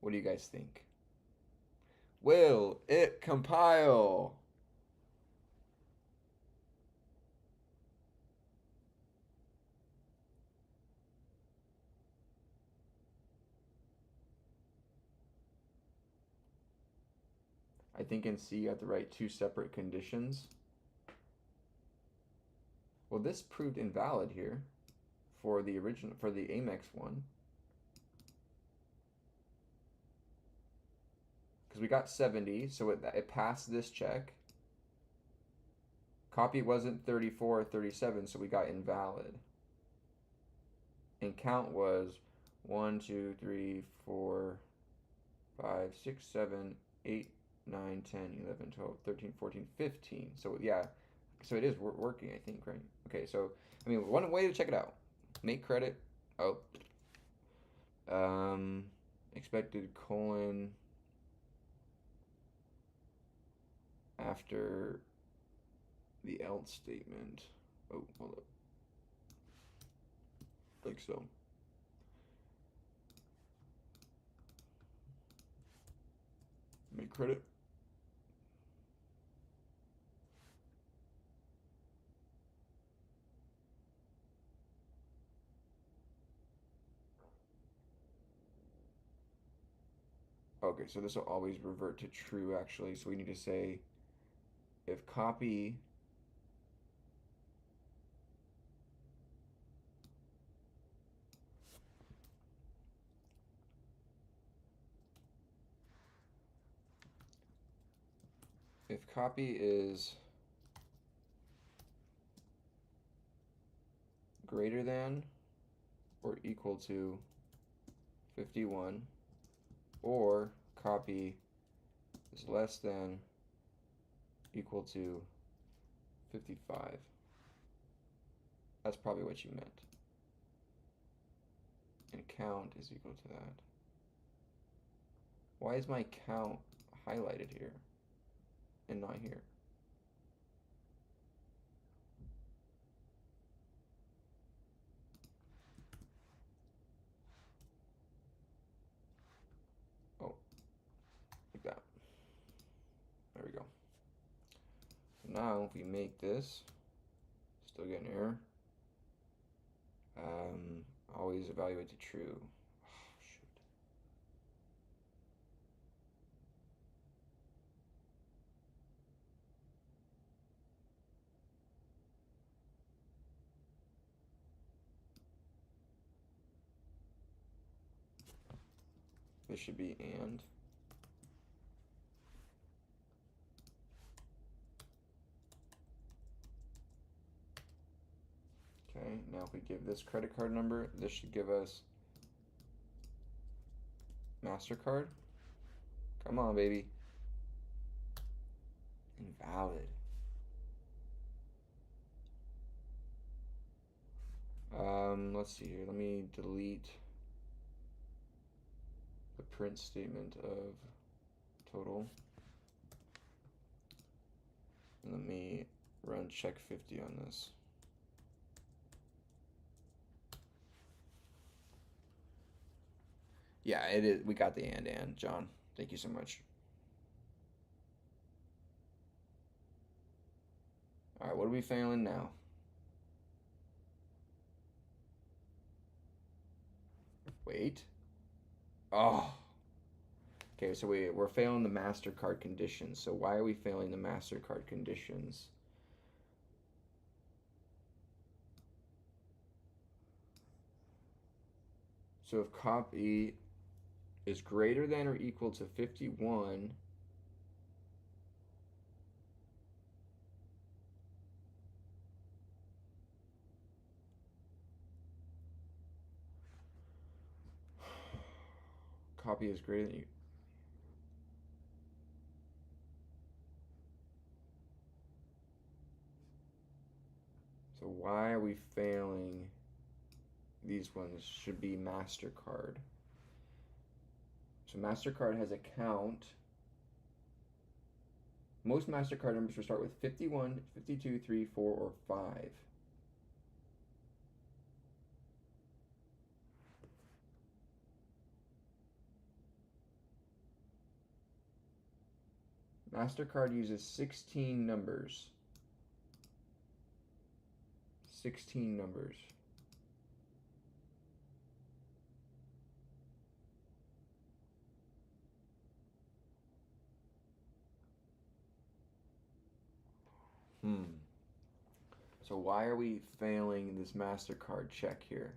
What do you guys think? Will it compile? I think in C you have to write 2 separate conditions. Well, this proved invalid here for the Amex one. Because we got 70, so it passed this check. Copy wasn't 34 or 37, so we got invalid. And count was 1, 2, 3, 4, 5, 6, 7, 8, 9, 10, 11, 12, 13, 14, 15. So yeah, so it is working, I think, right? Okay, so I mean, one way to check it out: make credit. Oh, expected colon after the else statement. Oh, hold up. Like so. Make credit. Okay, so this will always revert to true, actually. So we need to say if copy is greater than or equal to 51, or copy is less than equal to 55. That's probably what you meant. And count is equal to that. Why is my count highlighted here and not here? Oh, like that. There we go. So now if we make this, still get an error. Always evaluate to true. Oh, shoot. This should be and. Okay, now if we give this credit card number, this should give us MasterCard. Come on, baby. Invalid. Let's see here. Let me delete the print statement of total. And let me run check 50 on this. Yeah, it is. We got the and, John. Thank you so much. All right, what are we failing now? Wait. Oh. Okay, so we're failing the MasterCard conditions. So why are we failing the MasterCard conditions? So if copy is greater than or equal to 51, copy is greater than. So why are we failing? These ones should be MasterCard. So MasterCard has a count. Most MasterCard numbers will start with 51, 52, 3, 4, or 5. MasterCard uses 16 numbers. 16 numbers. So why are we failing this MasterCard check here?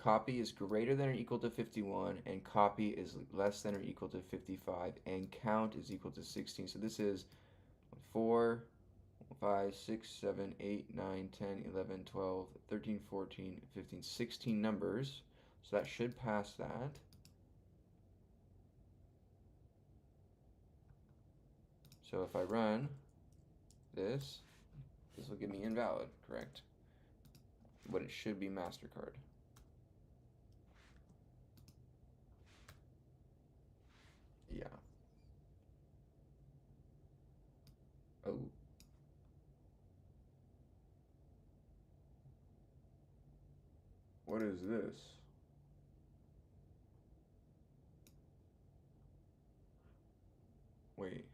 copy is greater than or equal to 51, and copy is less than or equal to 55, and count is equal to 16. So this is 4, 5, 6, 7, 8, 9, 10, 11, 12, 13, 14, 15, 16 numbers. So that should pass that. So if I run this will give me invalid, correct? But it should be MasterCard. Yeah. Oh. What is this? Wait.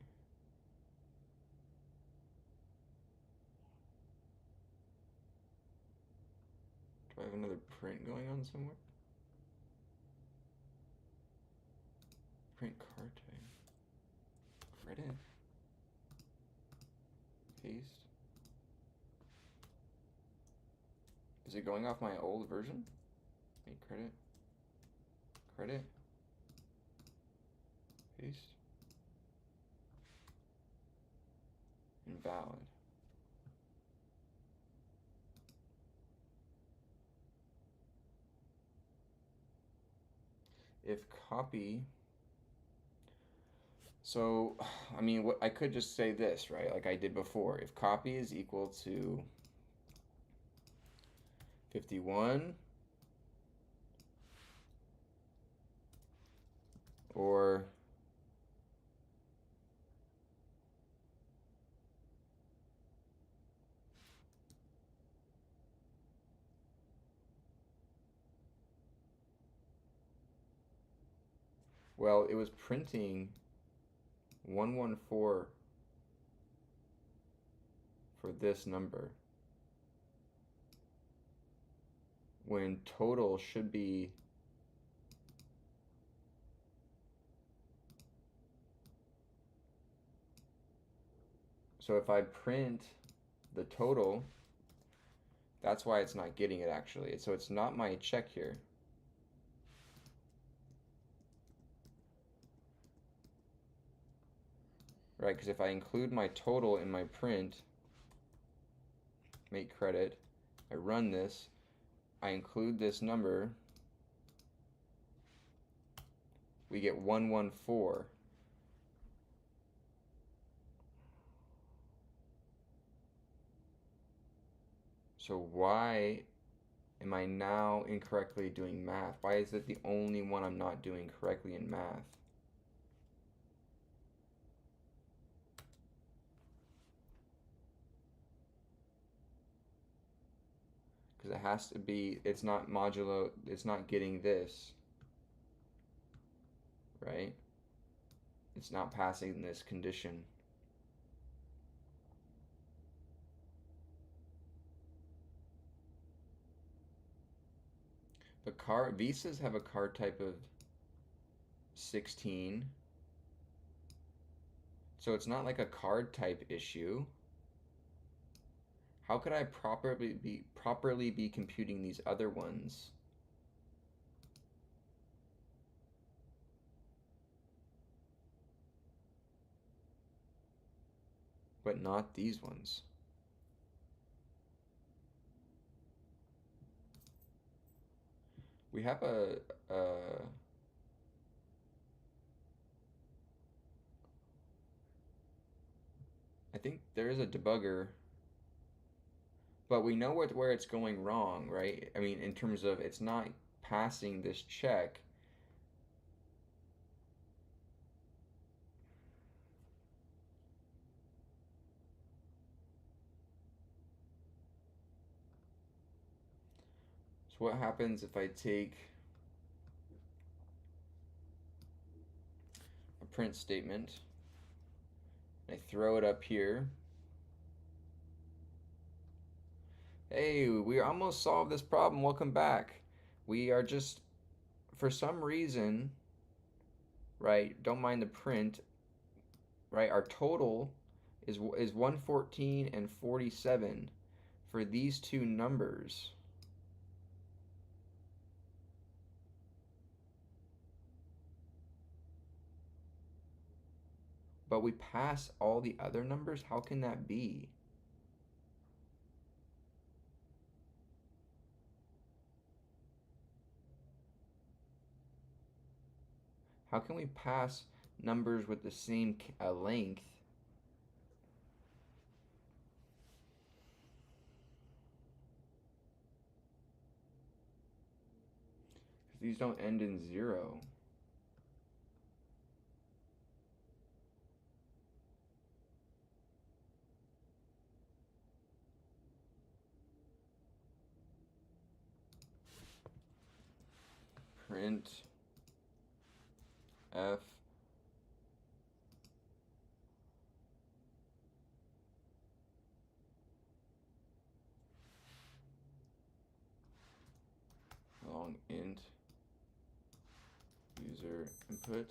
Do I have another print going on somewhere? Print card type. Credit. Paste. Is it going off my old version? Make credit. Credit. Paste. Invalid. If copy, so I mean, what I could just say this, right? Like I did before. If copy is equal to 51 or well, it was printing 114 for this number when total should be so if I print the total, that's why it's not getting it actually. So it's not my check here. Right, because if I include my total in my print, make credit, I run this, I include this number, we get 114. So why am I now incorrectly doing math? Why is it the only one I'm not doing correctly in math? Because it has to be, it's not modulo, it's not getting this, right? It's not passing this condition. But Visas have a card type of 16. So it's not like a card type issue. How could I properly be computing these other ones? But not these ones. We have I think there is a debugger, but we know where it's going wrong, right? I mean, in terms of it's not passing this check. So what happens if I take a print statement, I throw it up here. Hey, we almost solved this problem. Welcome back. We are just, for some reason, right, don't mind the print, right, our total is 114 and 47 for these two numbers. but we pass all the other numbers? How can that be? How can we pass numbers with the same length? Because these don't end in 0. Print F long int user input.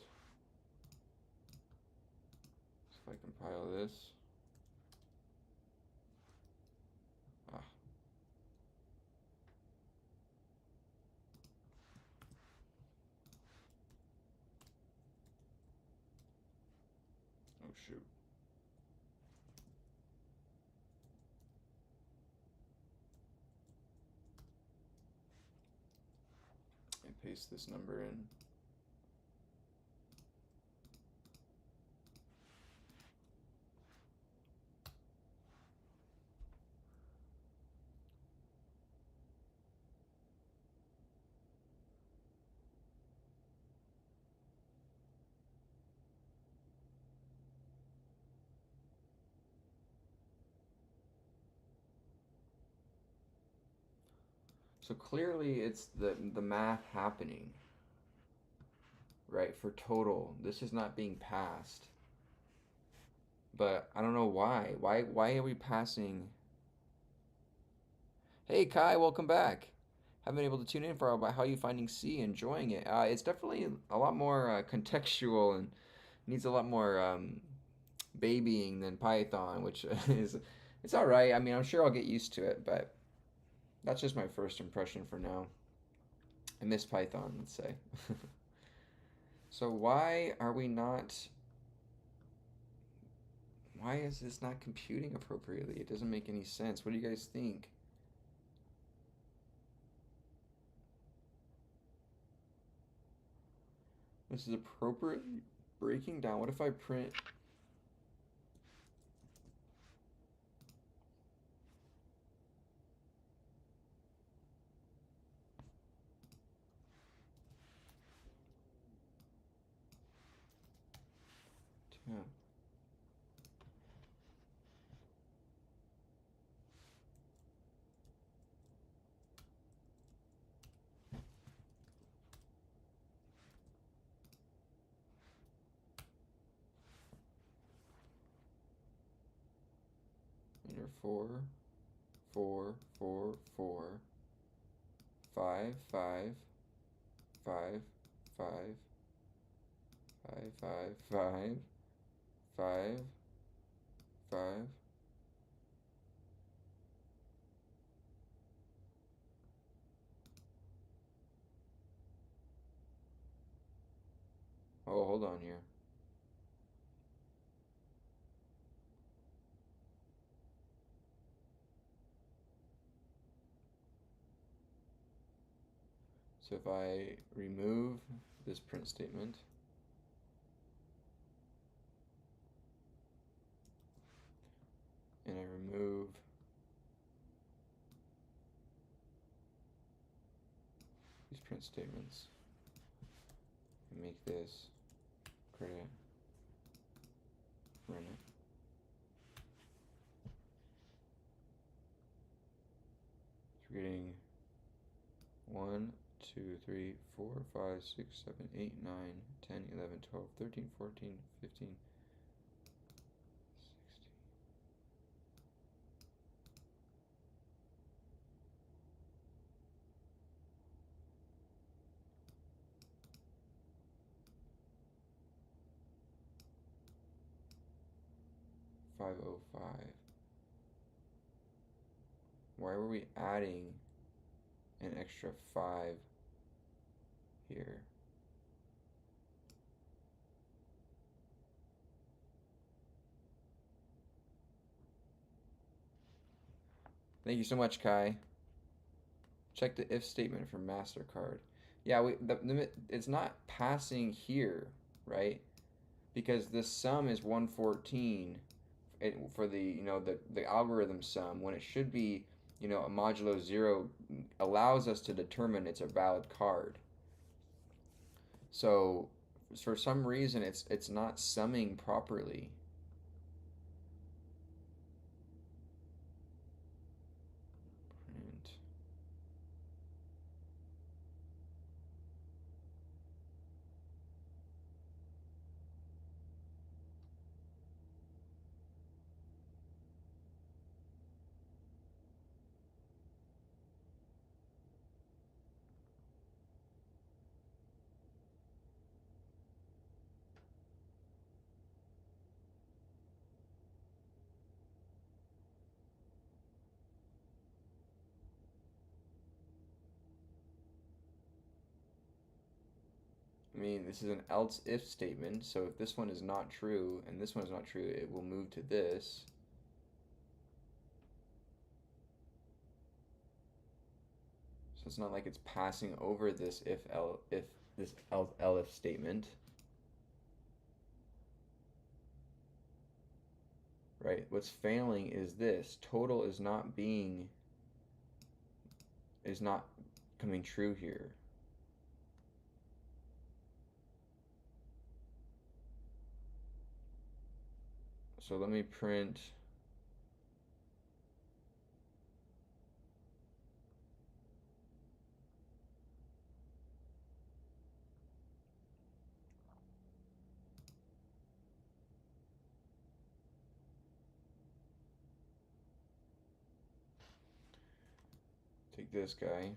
So if I compile this, oh shoot. And paste this number in. So clearly it's the math happening, right? For total, this is not being passed. But I don't know why. Why are we passing? Hey Kai, welcome back. Haven't been able to tune in for a while, but how are you finding C? Enjoying it? It's definitely a lot more contextual and needs a lot more babying than Python, which is it's all right. I mean, I'm sure I'll get used to it, but that's just my first impression for now. I miss Python, let's say. So why are we not? Why is this not computing appropriately? It doesn't make any sense. What do you guys think? This is appropriately breaking down. What if I print? Yeah. Enter 4, 4, 4, 4, 5, 5, 5, 5, 5, 5, 5, 5, 5. Oh, hold on here. So if I remove this print statement, and I remove these print statements, and make this credit, run it. So we're getting 1, 2, 3, 4, 5, 6, 7, 8, 9, 10, 11, 12, 13, 14, 15, 16. 505. Why were we adding an extra 5 here? Thank you so much, Kai. Check the if statement for MasterCard. Yeah, it's not passing here, right? Because the sum is 114 for the the algorithm sum, when it should be a modulo 0 allows us to determine it's a valid card. So for some reason it's not summing properly. Print. I mean, this is an else if statement, so if this one is not true and this one is not true, it will move to this. So it's not like it's passing over this if this else elif statement. Right? What's failing is this. Total is not coming true here. So let me print take this guy.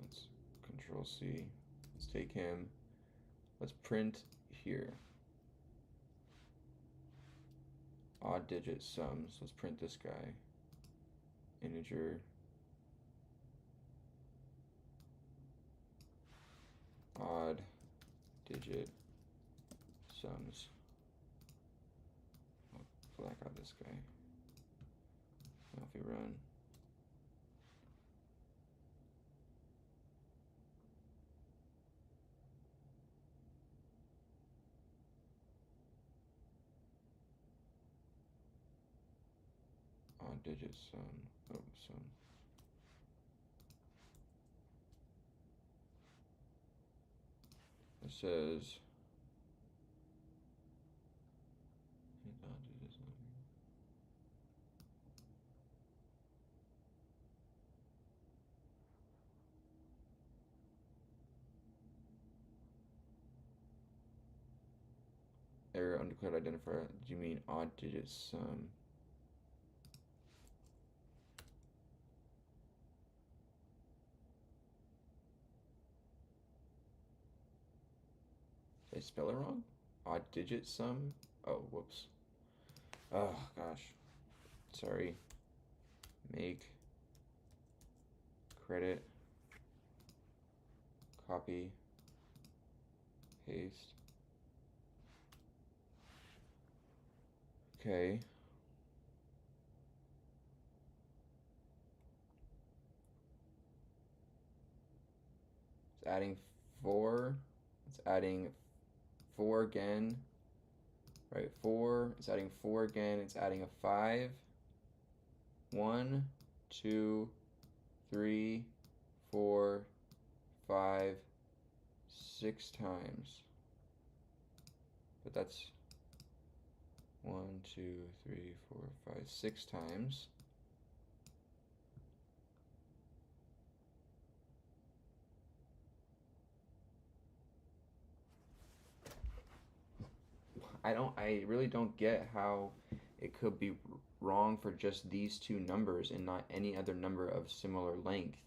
Let's Control C. Let's take him. Let's print here. Odd digit sums. Let's print this guy. Integer. Odd digit sums. I'll black out this guy. Now if we run. Odd digit sum. Oh, sum. It says error undeclared identifier. Do you mean odd digit sum? Did I spell it wrong? Odd digit sum? Oh, whoops. Oh, gosh. Sorry. Make. Credit. Copy. Paste. Okay. It's adding 4. It's adding 4 again. Right, 4. It's adding 4 again. It's adding a 5. 1, 2, 3, 4, 5, 6 times. But that's 1, 2, 3, 4, 5, 6 times. I really don't get how it could be wrong for just these two numbers and not any other number of similar length.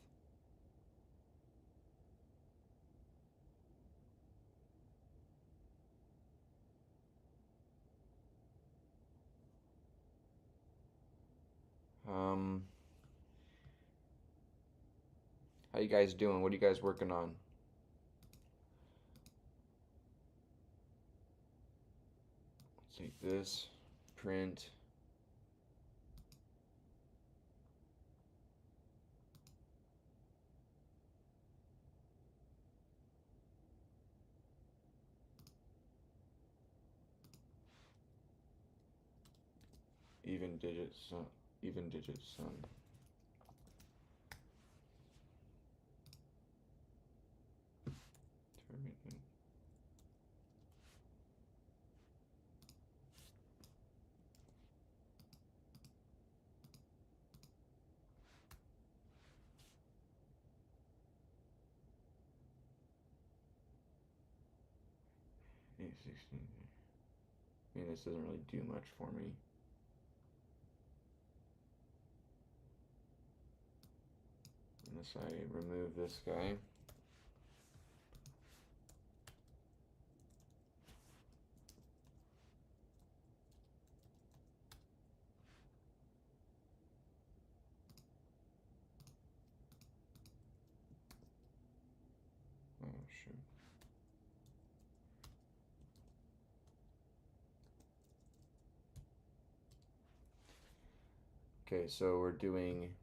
How you guys doing? What are you guys working on? take this, print even digit sum. A16. I mean, this doesn't really do much for me. Unless I remove this guy. Oh, shoot. Okay, so we're doing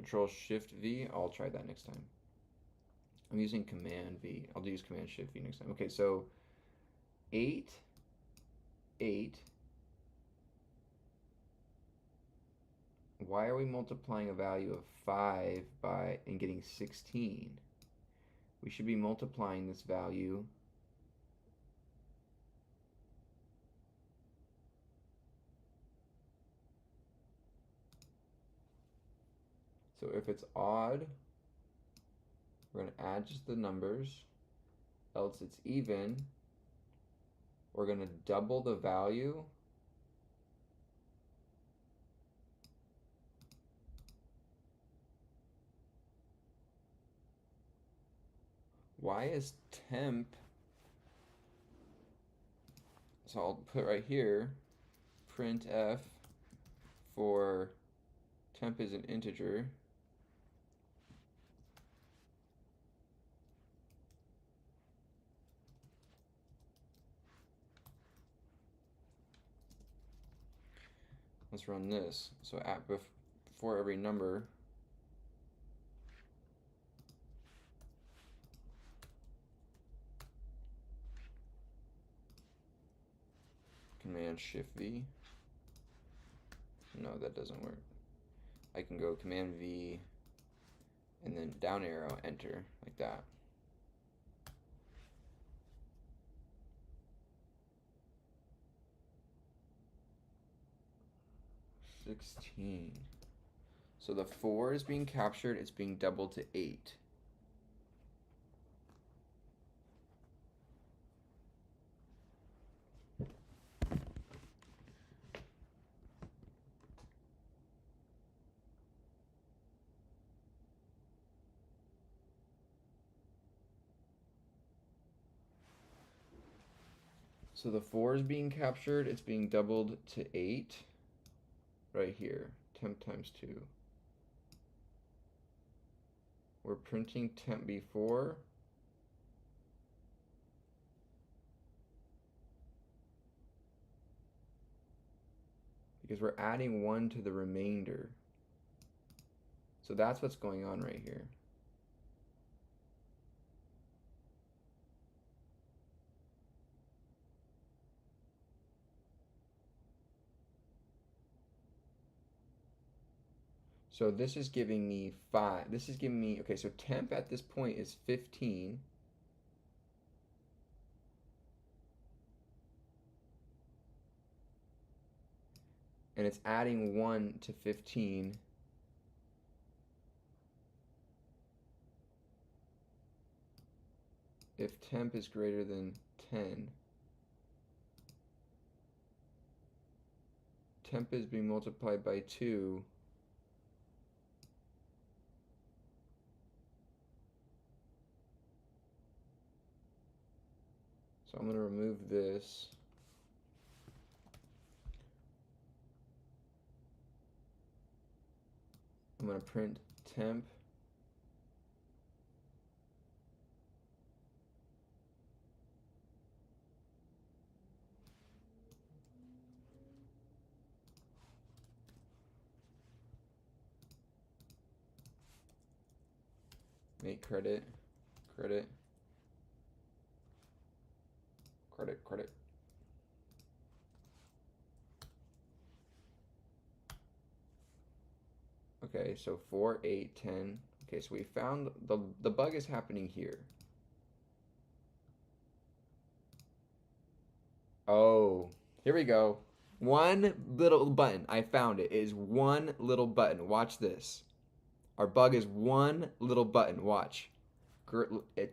Control Shift V. I'll try that next time. I'm using Command V. I'll use Command Shift V next time. Okay, so 8, 8. Why are we multiplying a value of 5 by and getting 16? We should be multiplying this value so if it's odd, we're going to add just the numbers, else it's even, we're going to double the value, why is temp, so I'll put right here, printf for temp is an integer, let's run this, so before every number, Command Shift V. No, that doesn't work. I can go Command V and then down arrow, enter, like that. $16. So the 4 is being captured, it's being doubled to 8. So the 4 is being captured, it's being doubled to 8 right here, temp times 2. We're printing temp before. Because we're adding 1 to the remainder. So that's what's going on right here. So this is giving me 5. This is giving me, okay, so temp at this point is 15. And it's adding 1 to 15. If temp is greater than 10. Temp is being multiplied by 2. So I'm going to remove this. I'm going to print temp. Make credit, credit, credit, credit. Okay, so 4, 8, 10. Okay, so we found the bug is happening here. Oh, here we go. One little button. I found it. It is one little button. Watch this. Our bug is one little button. Watch.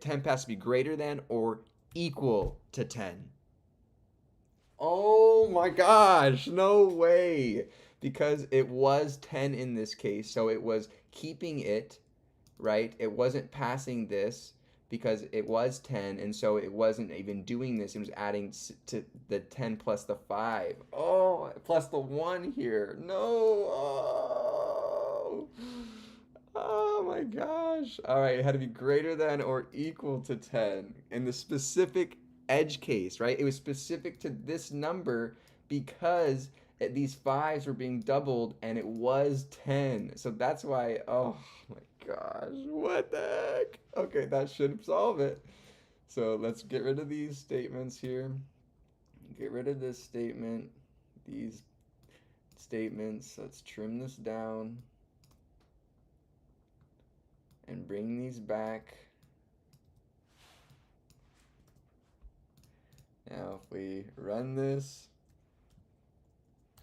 Temp has to be greater than or equal to 10. Oh my gosh, no way. Because it was 10 in this case, so it was keeping it, right? It wasn't passing this because it was 10, and so it wasn't even doing this. It was adding to the 10 plus the 5. Oh, plus the 1 here. No. Oh. Oh my gosh. All right, it had to be greater than or equal to 10 in the specific edge case, right? It was specific to this number because these 5s were being doubled and it was 10. So that's why, oh my gosh, what the heck? Okay, that should solve it. So let's get rid of these statements here. Get rid of this statement, these statements. Let's trim this down and bring these back. Now if we run this,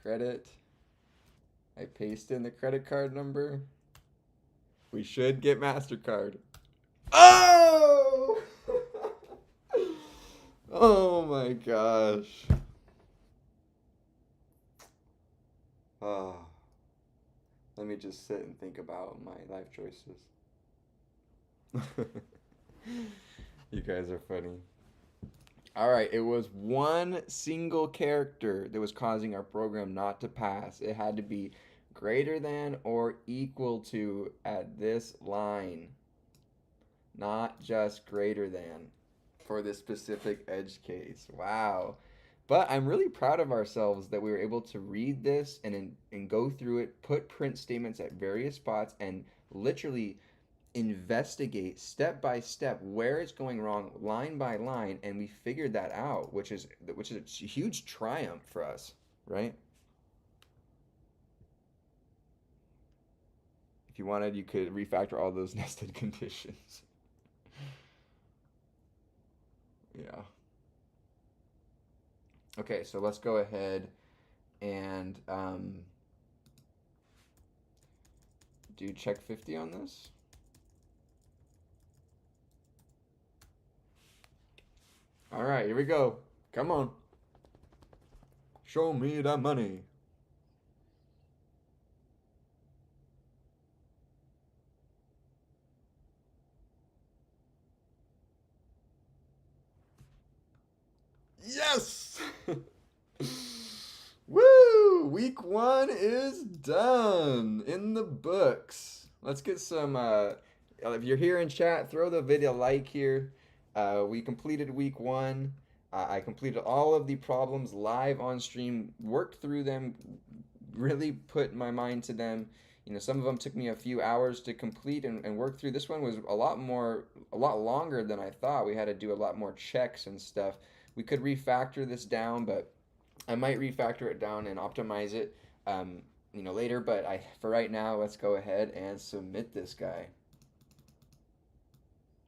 credit, I paste in the credit card number, we should get MasterCard. Oh! Oh my gosh. Oh. Let me just sit and think about my life choices. You guys are funny. All right, it was one single character that was causing our program not to pass. It had to be greater than or equal to at this line, not just greater than for this specific edge case. Wow. But I'm really proud of ourselves that we were able to read this and go through it, put print statements at various spots, and literally investigate step by step where it's going wrong, line by line, and we figured that out, which is a huge triumph for us, right? If you wanted, you could refactor all those nested conditions. Yeah. Okay, so let's go ahead and do check 50 on this. All right, here we go. Come on. Show me the money. Yes! Woo! Week 1 is done in the books. Let's get some, if you're here in chat, throw the video like here. We completed week 1. I completed all of the problems live on stream, worked through them, really put my mind to them. You know, some of them took me a few hours to complete and work through. This one was a lot longer than I thought. We had to do a lot more checks and stuff. We could refactor this down, but I might refactor it down and optimize it, later. But for right now, let's go ahead and submit this guy.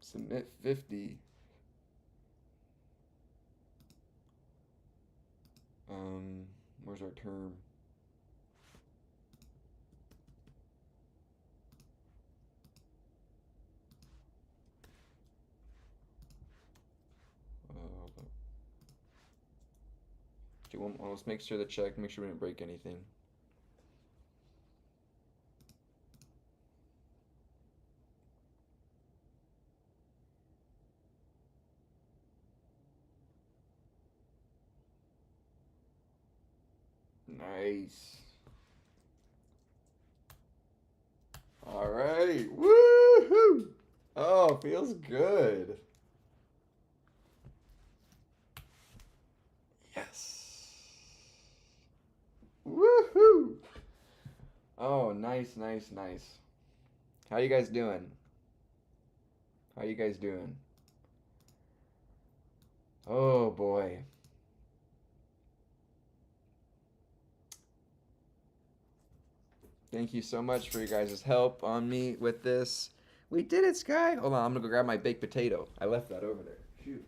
Submit 50. Where's our term? Let's make sure to check, make sure we didn't break anything. Nice. All right. Woohoo! Oh, feels good. Yes. Woohoo! Oh, nice, nice, nice. How you guys doing? How you guys doing? Oh boy. Thank you so much for you guys' help on me with this. We did it, Sky. Hold on, I'm gonna go grab my baked potato. I left that over there. Shoot.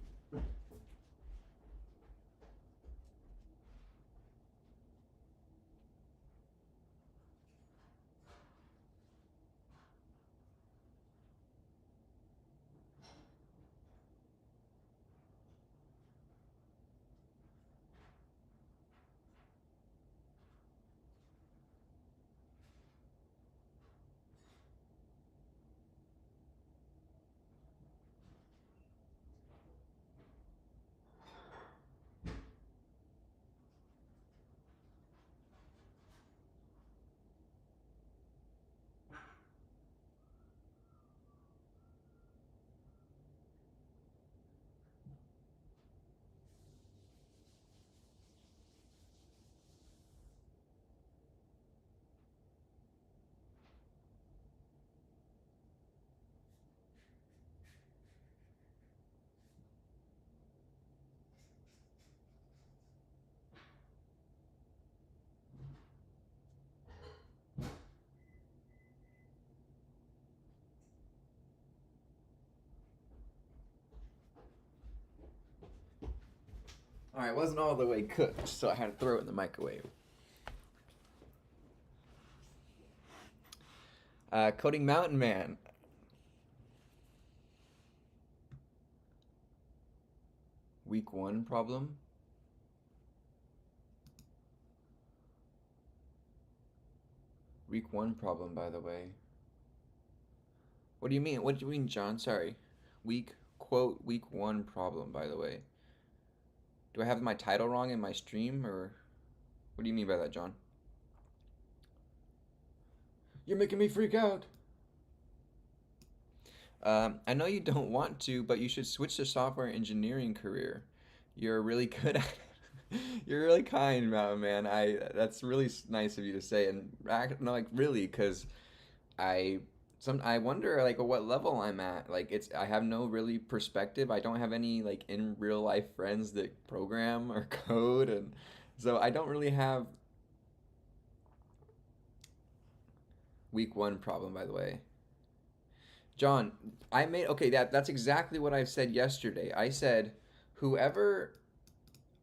All right, it wasn't all the way cooked, so I had to throw it in the microwave. Coding Mountain Man. Week one problem. Week one problem, by the way. What do you mean? What do you mean, John? Sorry. Week one problem, by the way. Do I have my title wrong in my stream, or what do you mean by that, John? You're making me freak out. I know you don't want to, but you should switch to software engineering career. You're really good at it. You're really kind, Mountain Man. That's really nice of you to say, and no, like really, because I I wonder like at what level I'm at. Like I have no really perspective. I don't have any like in real life friends that program or code, and so I don't really have week one problem, by the way. John, I made okay, that's exactly what I said yesterday. I said whoever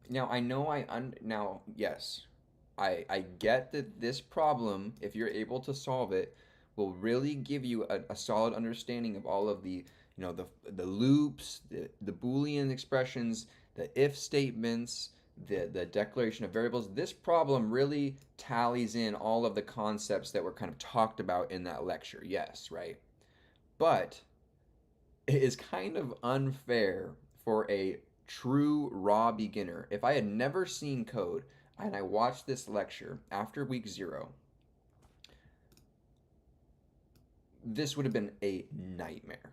now I know now yes. I get that this problem, if you're able to solve it, will really give you a solid understanding of all of the loops, the Boolean expressions, the if statements, the declaration of variables. This problem really tallies in all of the concepts that were kind of talked about in that lecture. Yes, right? But it is kind of unfair for a true raw beginner. If I had never seen code and I watched this lecture after week zero, this would have been a nightmare.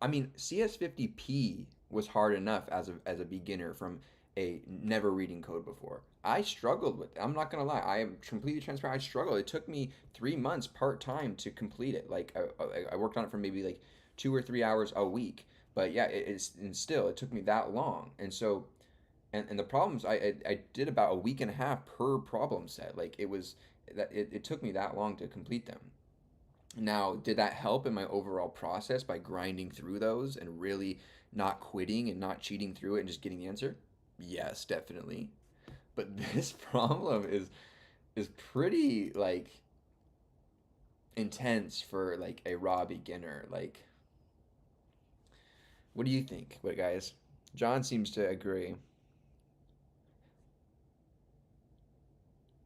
I mean, CS50P was hard enough as a beginner from a never reading code before. I struggled with it. I'm not gonna lie. I am completely transparent. I struggled. It took me 3 months part time to complete it. Like I worked on it for maybe like 2 or 3 hours a week. But yeah, it's and still it took me that long. And so and the problems I did about a week and a half per problem set. Like it took me that long to complete them. Now, did that help in my overall process by grinding through those and really not quitting and not cheating through it and just getting the answer? Yes, definitely. But this problem is pretty like intense for like a raw beginner. Like, what do you think? What guys? John seems to agree.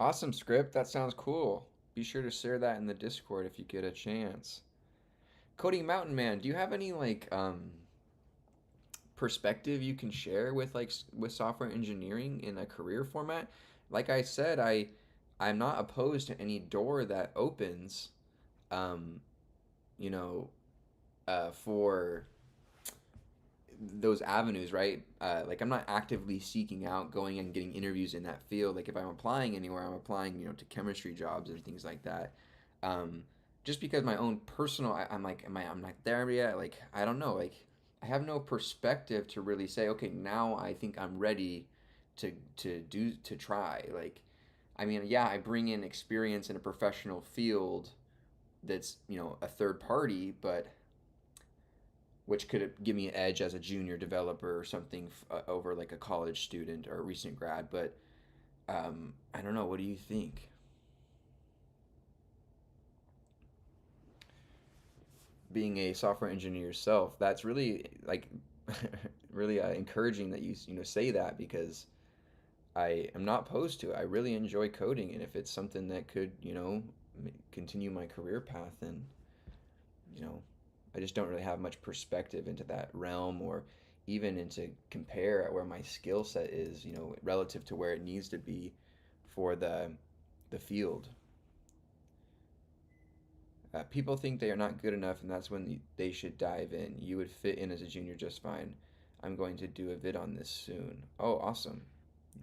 Awesome script. That sounds cool. Be sure to share that in the Discord if you get a chance. Coding Mountain Man, do you have any like perspective you can share with with software engineering in a career format? Like I said, I'm not opposed to any door that opens. you know, for those avenues, right? Like I'm not actively seeking out going and getting interviews in that field. Like if I'm applying anywhere, I'm applying, to chemistry jobs or things like that. Um, just because my own personal, I'm like, I'm not there yet. Like I don't know. Like I have no perspective to really say, okay, now I think I'm ready to try. Like, I mean, yeah, I bring in experience in a professional field that's a third party, but which could give me an edge as a junior developer or something over like a college student or a recent grad. But I don't know. What do you think? Being a software engineer yourself, that's really like really encouraging that you say that because I am not opposed to it. I really enjoy coding, and if it's something that could continue my career path, then you know I just don't really have much perspective into that realm or even into compare at where my skill set is, relative to where it needs to be for the field. People think they are not good enough, and that's when they should dive in. You would fit in as a junior just fine. I'm going to do a vid on this soon. Oh, awesome.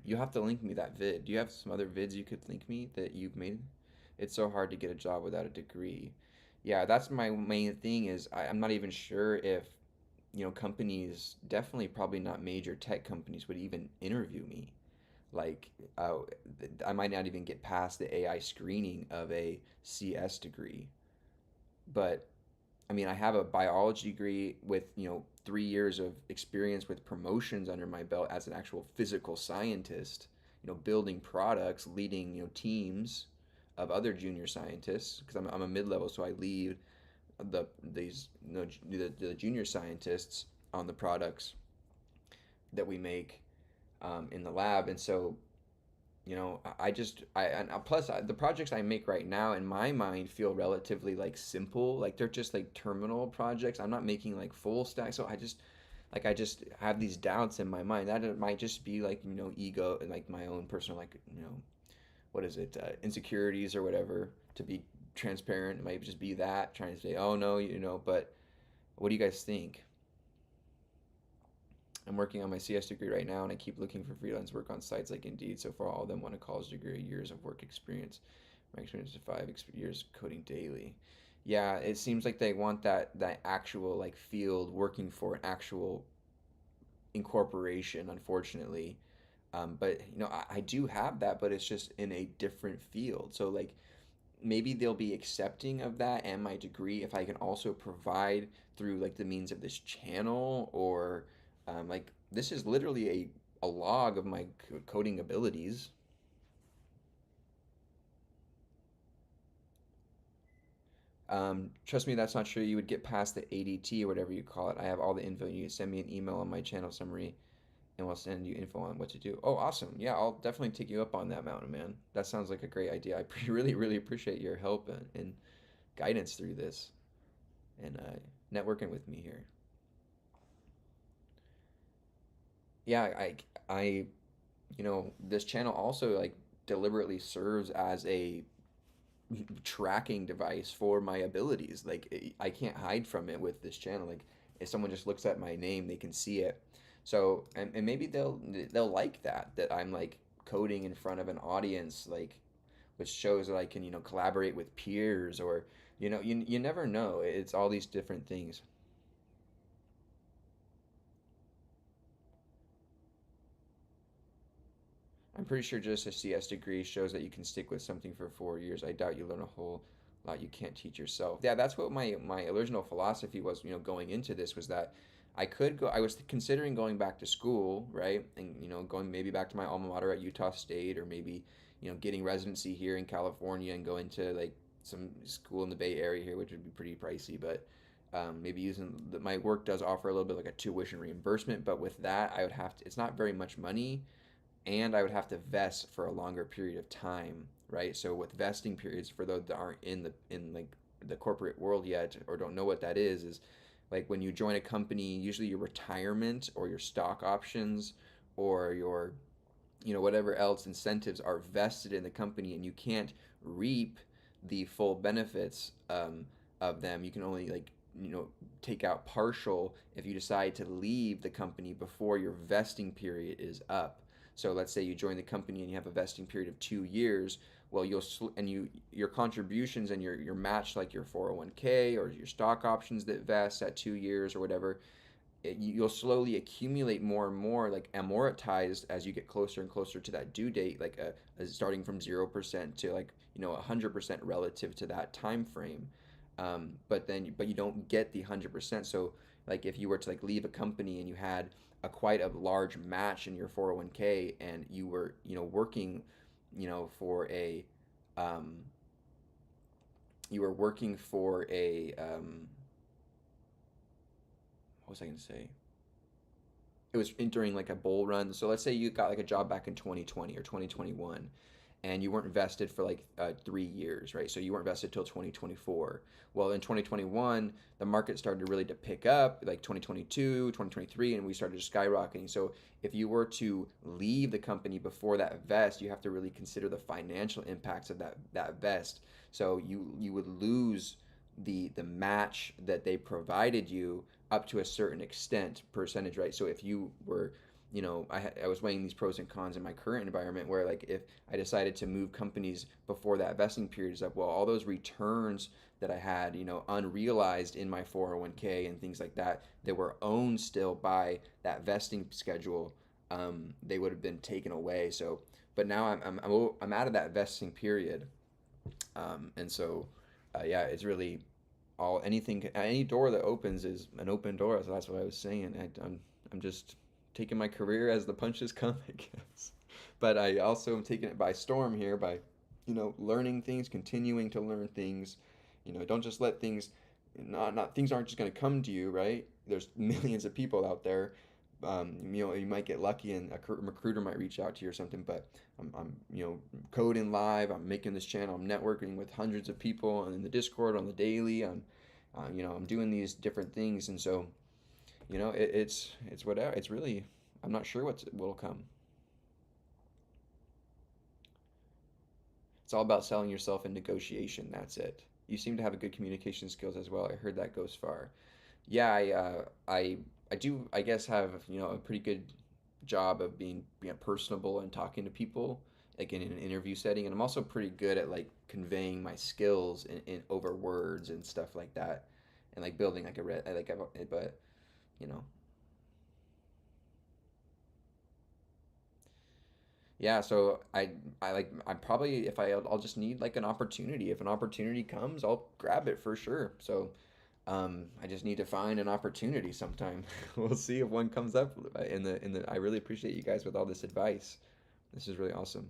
You have to link me that vid. Do you have some other vids you could link me that you've made? It's so hard to get a job without a degree. Yeah, that's my main thing is I'm not even sure if companies, definitely probably not major tech companies, would even interview me. Like, I might not even get past the AI screening of a CS degree. But I mean, I have a biology degree with 3 years of experience with promotions under my belt as an actual physical scientist. Building products, leading teams of other junior scientists because I'm a mid level, so I lead these the junior scientists on the products that we make in the lab, and so I just I and plus the projects I make right now in my mind feel relatively like simple, like they're just like terminal projects. I'm not making like full stack, so I just have these doubts in my mind that it might just be like ego and like my own personal like what is it, insecurities or whatever. To be transparent, it might just be that trying to say, oh no, but what do you guys think? I'm working on my CS degree right now, and I keep looking for freelance work on sites like Indeed. So far, all of them want a college degree, years of work experience. My experience is 5 years coding daily. Yeah, it seems like they want that actual like field working for an actual incorporation. Unfortunately, but I do have that, but it's just in a different field. So like maybe they'll be accepting of that and my degree if I can also provide through like the means of this channel or like this is literally a log of my coding abilities. Trust me, that's not true. You would get past the ADT or whatever you call it. I have all the info. You send me an email on my channel summary and we'll send you info on what to do. Oh, awesome. Yeah, I'll definitely take you up on that, mountain man. That sounds like a great idea. really, really appreciate your help and guidance through this and networking with me here. Yeah, this channel also like deliberately serves as a tracking device for my abilities. Like I can't hide from it with this channel. Like if someone just looks at my name, they can see it. So and maybe they'll like that I'm like coding in front of an audience, like which shows that I can collaborate with peers or you never know. It's all these different things. I'm pretty sure just a CS degree shows that you can stick with something for 4 years. I doubt you learn a whole lot you can't teach yourself. Yeah, that's what my original philosophy was, going into this was that I could go I was considering going back to school, right? And going maybe back to my alma mater at Utah State or maybe, getting residency here in California and going to like some school in the Bay Area here, which would be pretty pricey, but maybe using my work does offer a little bit like a tuition reimbursement, but with that I would have to, it's not very much money and I would have to vest for a longer period of time, right? So with vesting periods for those that aren't in like the corporate world yet or don't know what that is like when you join a company, usually your retirement or your stock options or your whatever else incentives are vested in the company and you can't reap the full benefits of them. You can only like take out partial if you decide to leave the company before your vesting period is up. So let's say you join the company and you have a vesting period of 2 years. Well, your contributions and your match like your 401k or your stock options that vest at 2 years or whatever, you'll slowly accumulate more and more, like amortized as you get closer and closer to that due date, like starting from 0% to like 100% relative to that time frame. But you don't get the 100%. So like if you were to like leave a company and you had a quite a large match in your 401k and you were working for a um, you were working for a what was I going to say? It was during like a bull run. So let's say you got like a job back in 2020 or 2021 and you weren't vested for like 3 years, right? So you weren't vested till 2024. Well, in 2021, the market started really to pick up, like 2022, 2023, and we started skyrocketing. So if you were to leave the company before that vest, you have to really consider the financial impacts of that vest. So you would lose the match that they provided you up to a certain extent percentage, right? So if you were I was weighing these pros and cons in my current environment where like if I decided to move companies before that vesting period is up, well, all those returns that I had, unrealized in my 401k and things like that that were owned still by that vesting schedule, they would have been taken away. So, but now I'm out of that vesting period, and so yeah, it's really any door that opens is an open door. So that's what I was saying. I'm just taking my career as the punches come, I guess. But I also am taking it by storm here by, learning things, continuing to learn things. Don't just let things, not things aren't just going to come to you, right? There's millions of people out there. You might get lucky and a recruiter might reach out to you or something, but I'm coding live. I'm making this channel. I'm networking with hundreds of people and in the Discord on the daily. I'm doing these different things, and so it's whatever. It's really, I'm not sure what will come. It's all about selling yourself in negotiation. That's it. You seem to have a good communication skills as well. I heard that goes far. Yeah, I do. I guess have a pretty good job of being personable and talking to people like in an interview setting, and I'm also pretty good at like conveying my skills in over words and stuff like that, and like building like a red like but you know yeah, so I probably if I'll just need like an opportunity. If an opportunity comes, I'll grab it for sure. So I just need to find an opportunity sometime. We'll see if one comes up in the I really appreciate you guys with all this advice. This is really awesome.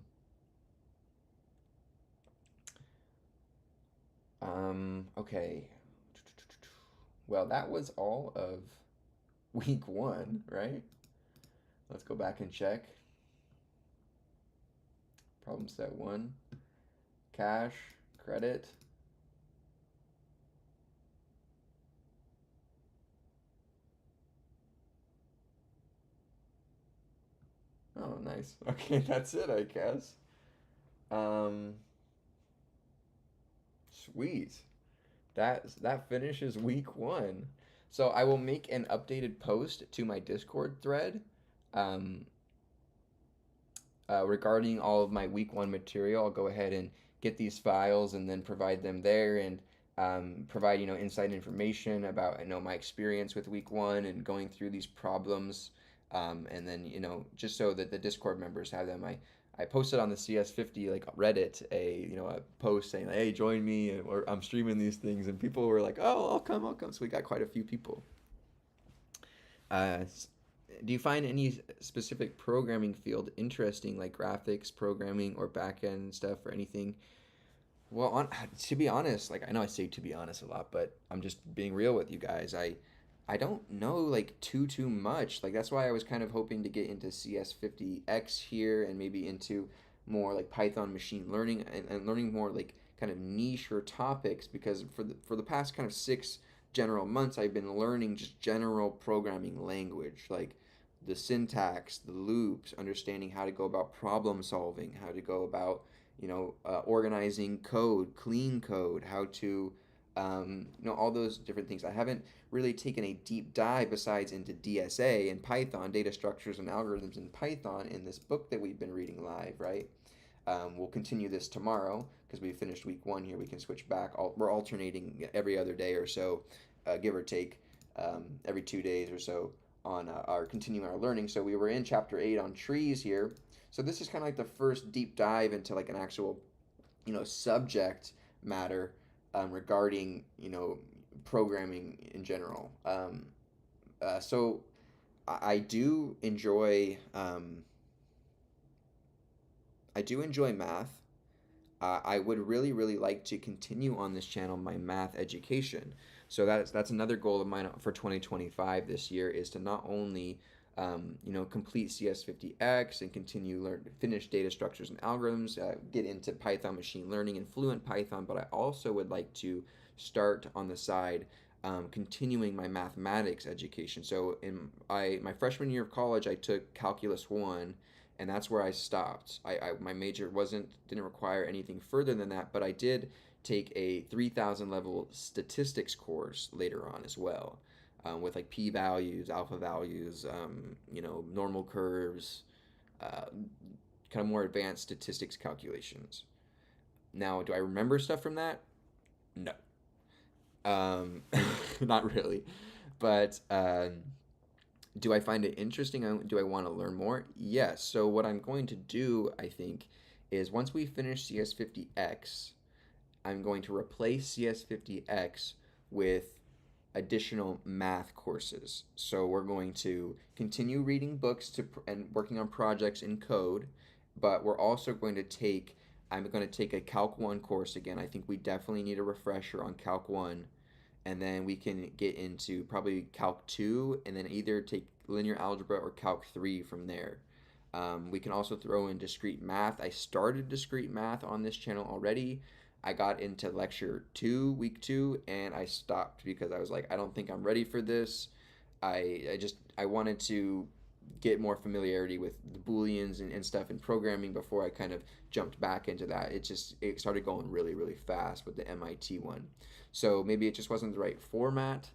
Okay. Well, that was all of week one, right? Let's go back and check. Problem set one. Cash, credit. Oh, nice. Okay, that's it, I guess. Um, Sweet. That finishes week one. So I will make an updated post to my Discord thread, um, regarding all of my week one material. I'll go ahead and get these files and then provide them there and provide inside information about my experience with week one and going through these problems, and then just so that the Discord members have them. I posted on the CS50 like Reddit a post saying hey, join me, or I'm streaming these things, and people were like, oh, I'll come. So we got quite a few people. Uh, do you find any specific programming field interesting, like graphics, programming, or backend stuff, or anything? Well, to be honest, like I know I say to be honest a lot, but I'm just being real with you guys. I don't know like too much. Like that's why I was kind of hoping to get into CS50X here and maybe into more like Python machine learning and learning more like kind of niche or topics, because for the past kind of 6 general months I've been learning just general programming language, like the syntax, the loops, understanding how to go about problem solving, how to go about organizing code, clean code, how to all those different things. I haven't really taken a deep dive besides into DSA and Python, data structures and algorithms in Python, in this book that we've been reading live, right? We'll continue this tomorrow because we finished week 1 here. We can switch back. We're alternating every other day or so, give or take, every 2 days or so on our continuing our learning. So we were in chapter 8 on trees here. So this is kind of like the first deep dive into like an actual, subject matter regarding, programming in general. So I do enjoy math. I would really, really like to continue on this channel my math education. So that's another goal of mine for 2025 this year, is to not only complete CS50X and finish data structures and algorithms, get into Python machine learning and fluent Python, but I also would like to start on the side continuing my mathematics education. So in my freshman year of college, I took Calculus 1, and that's where I stopped. My major didn't require anything further than that, but I did take a 3000 level statistics course later on as well, with like p-values, alpha values, normal curves, kind of more advanced statistics calculations. Now, do I remember stuff from that? No. Not really. But do I find it interesting? Do I want to learn more? Yes. So what I'm going to do, I think, is once we finish CS50X, I'm going to replace CS50X with additional math courses. So we're going to continue reading books and working on projects in code, but we're also going to I'm going to take a Calc 1 course again. I think we definitely need a refresher on Calc 1, and then we can get into probably Calc 2, and then either take linear algebra or Calc 3 from there. We can also throw in discrete math. I started discrete math on this channel already. I got into lecture 2, week 2, and I stopped because I was like, I don't think I'm ready for this. I wanted to get more familiarity with the Booleans and stuff in programming before I kind of jumped back into that. It started going really, really fast with the MIT one. So maybe it just wasn't the right format.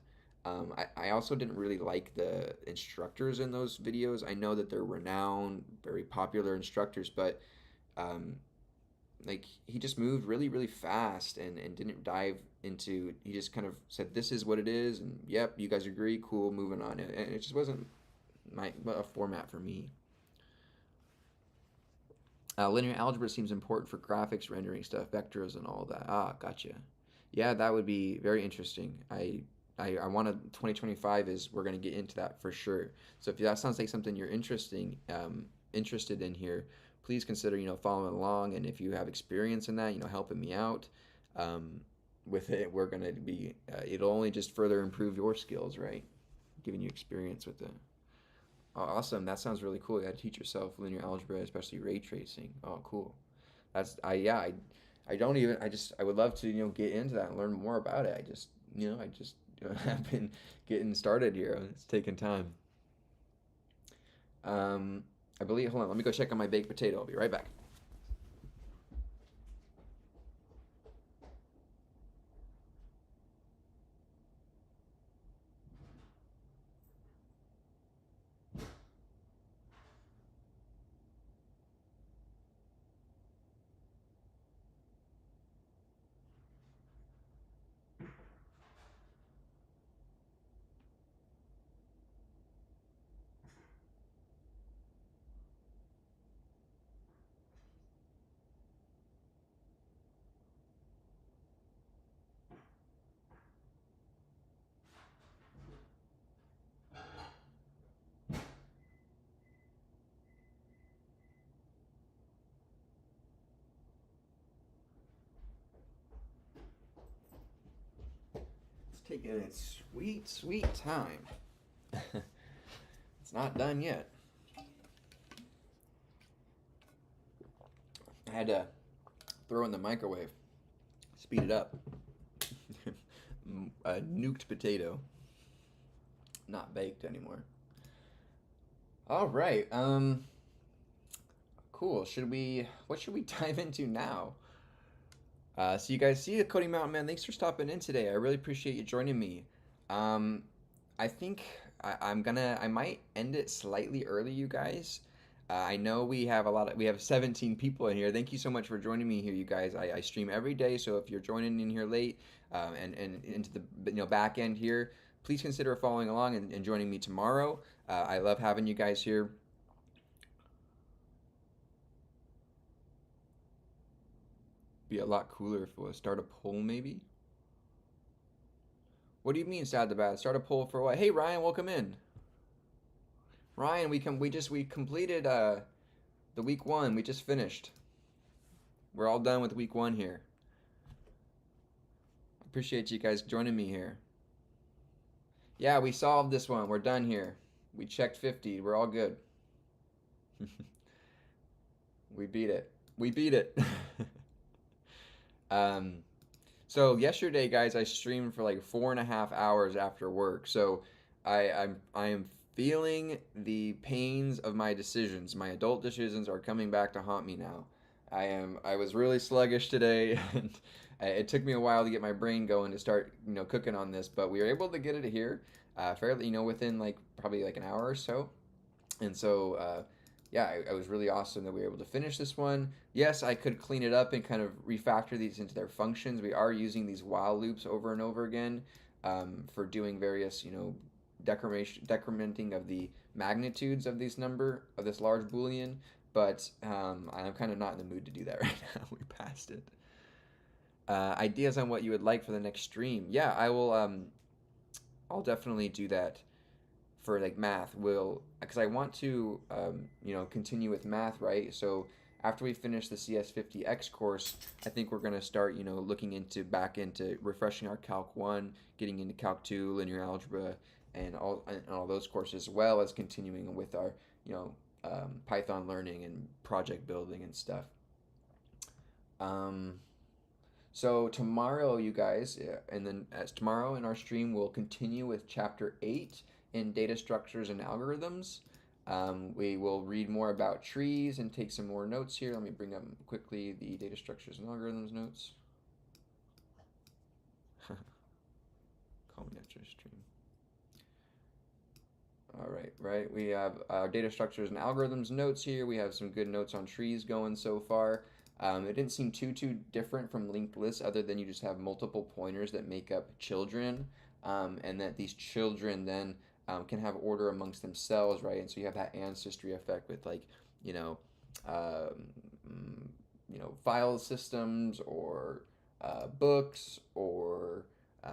I also didn't really like the instructors in those videos. I know that they're renowned, very popular instructors, but like he just moved really, really fast and didn't dive into. He just kind of said, "This is what it is," and yep, you guys agree, cool, moving on. And it just wasn't a format for me. Linear algebra seems important for graphics, rendering stuff, vectors, and all that. Ah, gotcha. Yeah, that would be very interesting. I want to 2025 is we're going to get into that for sure. So if that sounds like something you're interested in here, please consider following along. And if you have experience in that, helping me out with it, we're going to be it'll only just further improve your skills, right? Giving you experience with it. Oh, awesome. That sounds really cool. You got to teach yourself linear algebra, especially ray tracing. Oh, cool. I don't even, I would love to, get into that and learn more about it. I just have been getting started here. It's taking time. I believe, hold on, let me go check on my baked potato. I'll be right back. Taking its sweet, sweet time. It's not done yet. I had to throw in the microwave, speed it up. A nuked potato, not baked anymore. All right. Cool. What should we dive into now? So you guys see the Coding Mountain Man. Thanks for stopping in today. I really appreciate you joining me. Um, I think I might end it slightly early, you guys. I know we have 17 people in here. Thank you so much for joining me here, you guys. I stream every day, so if you're joining in here late, and into the back end here, please consider following along and joining me tomorrow. I love having you guys here. Be a lot cooler if we start a poll, maybe. What do you mean sad to bad? Start a poll for what? Hey Ryan, welcome in. Ryan, we completed the week one. We just finished. We're all done with week one here. Appreciate you guys joining me here. Yeah, we solved this one. We're done here. We checked 50. We're all good. We beat it. We beat it. um, so yesterday, guys, I streamed for like 4.5 hours after work. So I am feeling the pains of my decisions. My adult decisions are coming back to haunt me now. I was really sluggish today, and it took me a while to get my brain going to start cooking on this. But we were able to get it here fairly within like probably like an hour or so. And so, yeah, I was really awesome that we were able to finish this one. Yes, I could clean it up and kind of refactor these into their functions. We are using these while loops over and over again for doing various, decrementing of the magnitudes of this large Boolean. But I'm kind of not in the mood to do that right now. We passed it. Ideas on what you would like for the next stream? Yeah, I will. I'll definitely do that for like math will because I want to continue with math, right? So after we finish the CS50X course, I think we're going to start looking into refreshing our Calc 1, getting into Calc 2, linear algebra, and all those courses, as well as continuing with our Python learning and project building and stuff. um, so tomorrow, you guys, and then as tomorrow in our stream, we'll continue with chapter 8 in data structures and algorithms. We will read more about trees and take some more notes here. Let me bring up quickly the data structures and algorithms notes. Call me after stream. All right, right. We have our data structures and algorithms notes here. We have some good notes on trees going so far. It didn't seem too different from linked lists, other than you just have multiple pointers that make up children, and that these children then can have order amongst themselves, right? And so you have that ancestry effect with like, you know, um, file systems or books or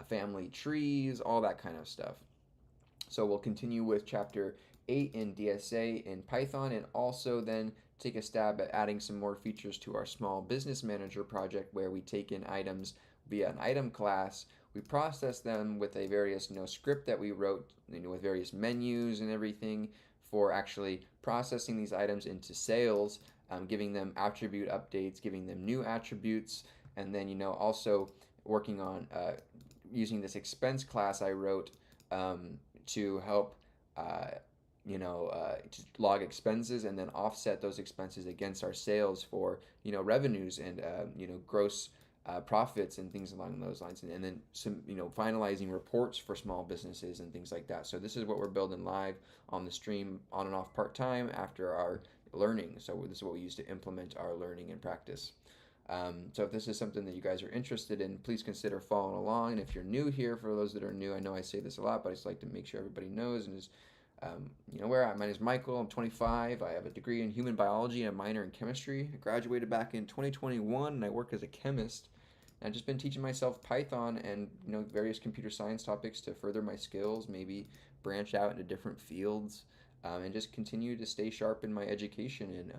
family trees, all that kind of stuff. So we'll continue with chapter 8 in DSA in Python, and also then take a stab at adding some more features to our small business manager project, where we take in items via an item class. We process them with a various script that we wrote with various menus and everything for actually processing these items into sales, giving them attribute updates, giving them new attributes, and then also working on using this expense class I wrote to help to log expenses and then offset those expenses against our sales for revenues and gross profits and things along those lines, and then some finalizing reports for small businesses and things like that. So this is what we're building live on the stream, on and off part-time after our learning. So this is what we use to implement our learning and practice. So if this is something that you guys are interested in, please consider following along. And if you're new here, for those that are new, I know I say this a lot, but I just like to make sure everybody knows and is where I'm. My name is Michael. I'm 25. I have a degree in human biology and a minor in chemistry. I graduated back in 2021, and I work as a chemist. And I've just been teaching myself Python and various computer science topics to further my skills, maybe branch out into different fields, and just continue to stay sharp in my education.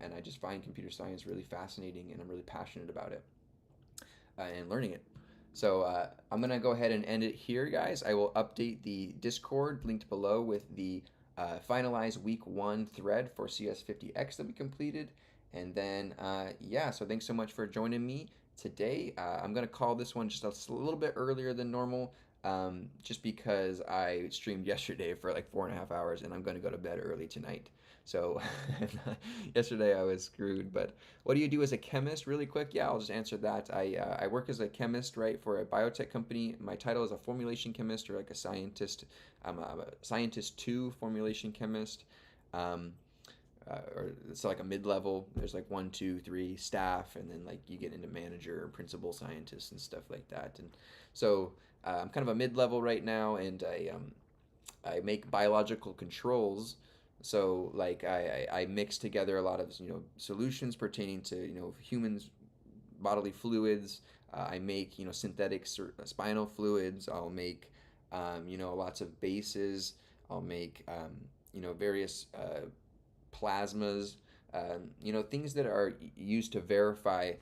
And I just find computer science really fascinating, and I'm really passionate about it and learning it. So I'm going to go ahead and end it here, guys. I will update the Discord linked below with the finalized week 1 thread for CS50X that we completed. And then, yeah, so thanks so much for joining me today. I'm going to call this one just a little bit earlier than normal. just because I streamed yesterday for like 4.5 hours and I'm going to go to bed early tonight. So yesterday I was screwed. But what do you do as a chemist, really quick? Yeah, I'll just answer that. I work as a chemist, right, for a biotech company. My title is a formulation chemist or like a scientist. I'm a scientist two formulation chemist. Um, or it's like a mid-level. There's like one, two, three staff, and then like you get into manager and principal scientist and stuff like that. And so I'm kind of a mid-level right now, and I make biological controls. So like I mix together a lot of solutions pertaining to humans bodily fluids. I make synthetic spinal fluids. I'll make lots of bases. I'll make various plasmas, things that are used to verify,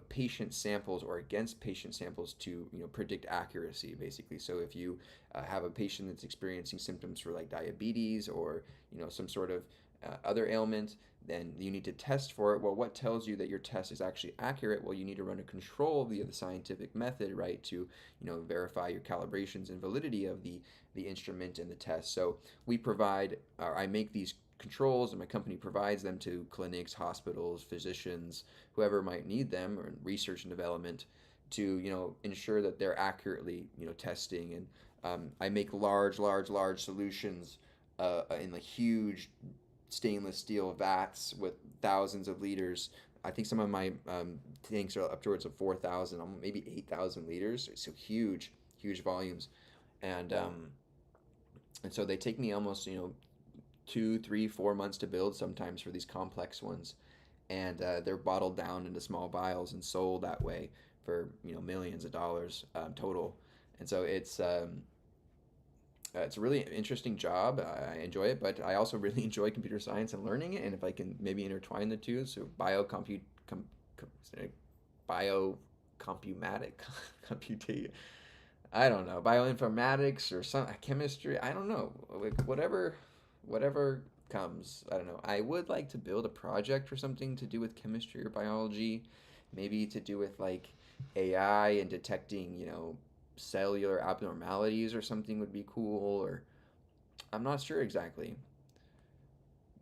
patient samples or against patient samples to, predict accuracy, basically. So if you have a patient that's experiencing symptoms for like diabetes or, some sort of other ailment, then you need to test for it. Well, what tells you that your test is actually accurate? Well, you need to run a control via the scientific method, right, to, verify your calibrations and validity of the instrument and the test. So we provide, or I make these controls, and my company provides them to clinics, hospitals, physicians, whoever might need them, or research and development, to ensure that they're accurately testing. And I make large solutions in like huge stainless steel vats with thousands of liters. I think some of my tanks are up towards of 4,000, maybe 8,000 liters. So huge volumes, and and so they take me almost 2, 3, 4 months to build sometimes for these complex ones, and they're bottled down into small vials and sold that way for millions of dollars total. And so it's a really interesting job. I enjoy it, but I also really enjoy computer science and learning it. And if I can maybe intertwine the two, so bio compumatic computation. I don't know, bioinformatics or some chemistry. I don't know, like whatever comes. I don't know. I would like to build a project or something to do with chemistry or biology, maybe to do with like AI and detecting, cellular abnormalities or something would be cool, or I'm not sure exactly.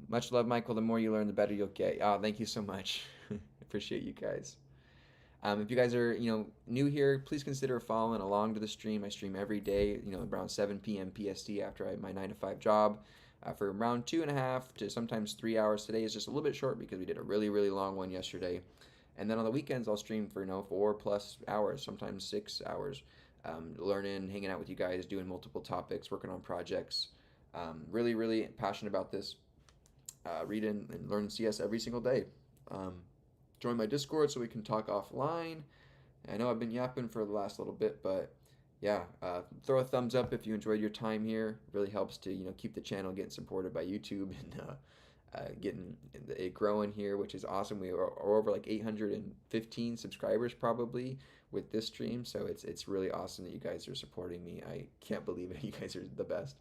Much love, Michael. The more you learn, the better you'll get. Oh, thank you so much. Appreciate you guys. If you guys are, new here, please consider following along to the stream. I stream every day, around 7 p.m. PST after my 9 to 5 job, for around 2.5 to sometimes 3 hours. Today is just a little bit short because we did a really long one yesterday. And then on the weekends, I'll stream for 4+ hours, sometimes 6 hours, learning, hanging out with you guys, doing multiple topics, working on projects. Really passionate about this. Reading and learning CS every single day. Um, Join my Discord so we can talk offline. I know I've been yapping for the last little bit, but yeah, throw a thumbs up if you enjoyed your time here. It really helps to keep the channel getting supported by YouTube and getting it growing here, which is awesome. We are over like 815 subscribers probably with this stream, so it's really awesome that you guys are supporting me. I can't believe it. You guys are the best.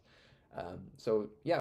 So yeah.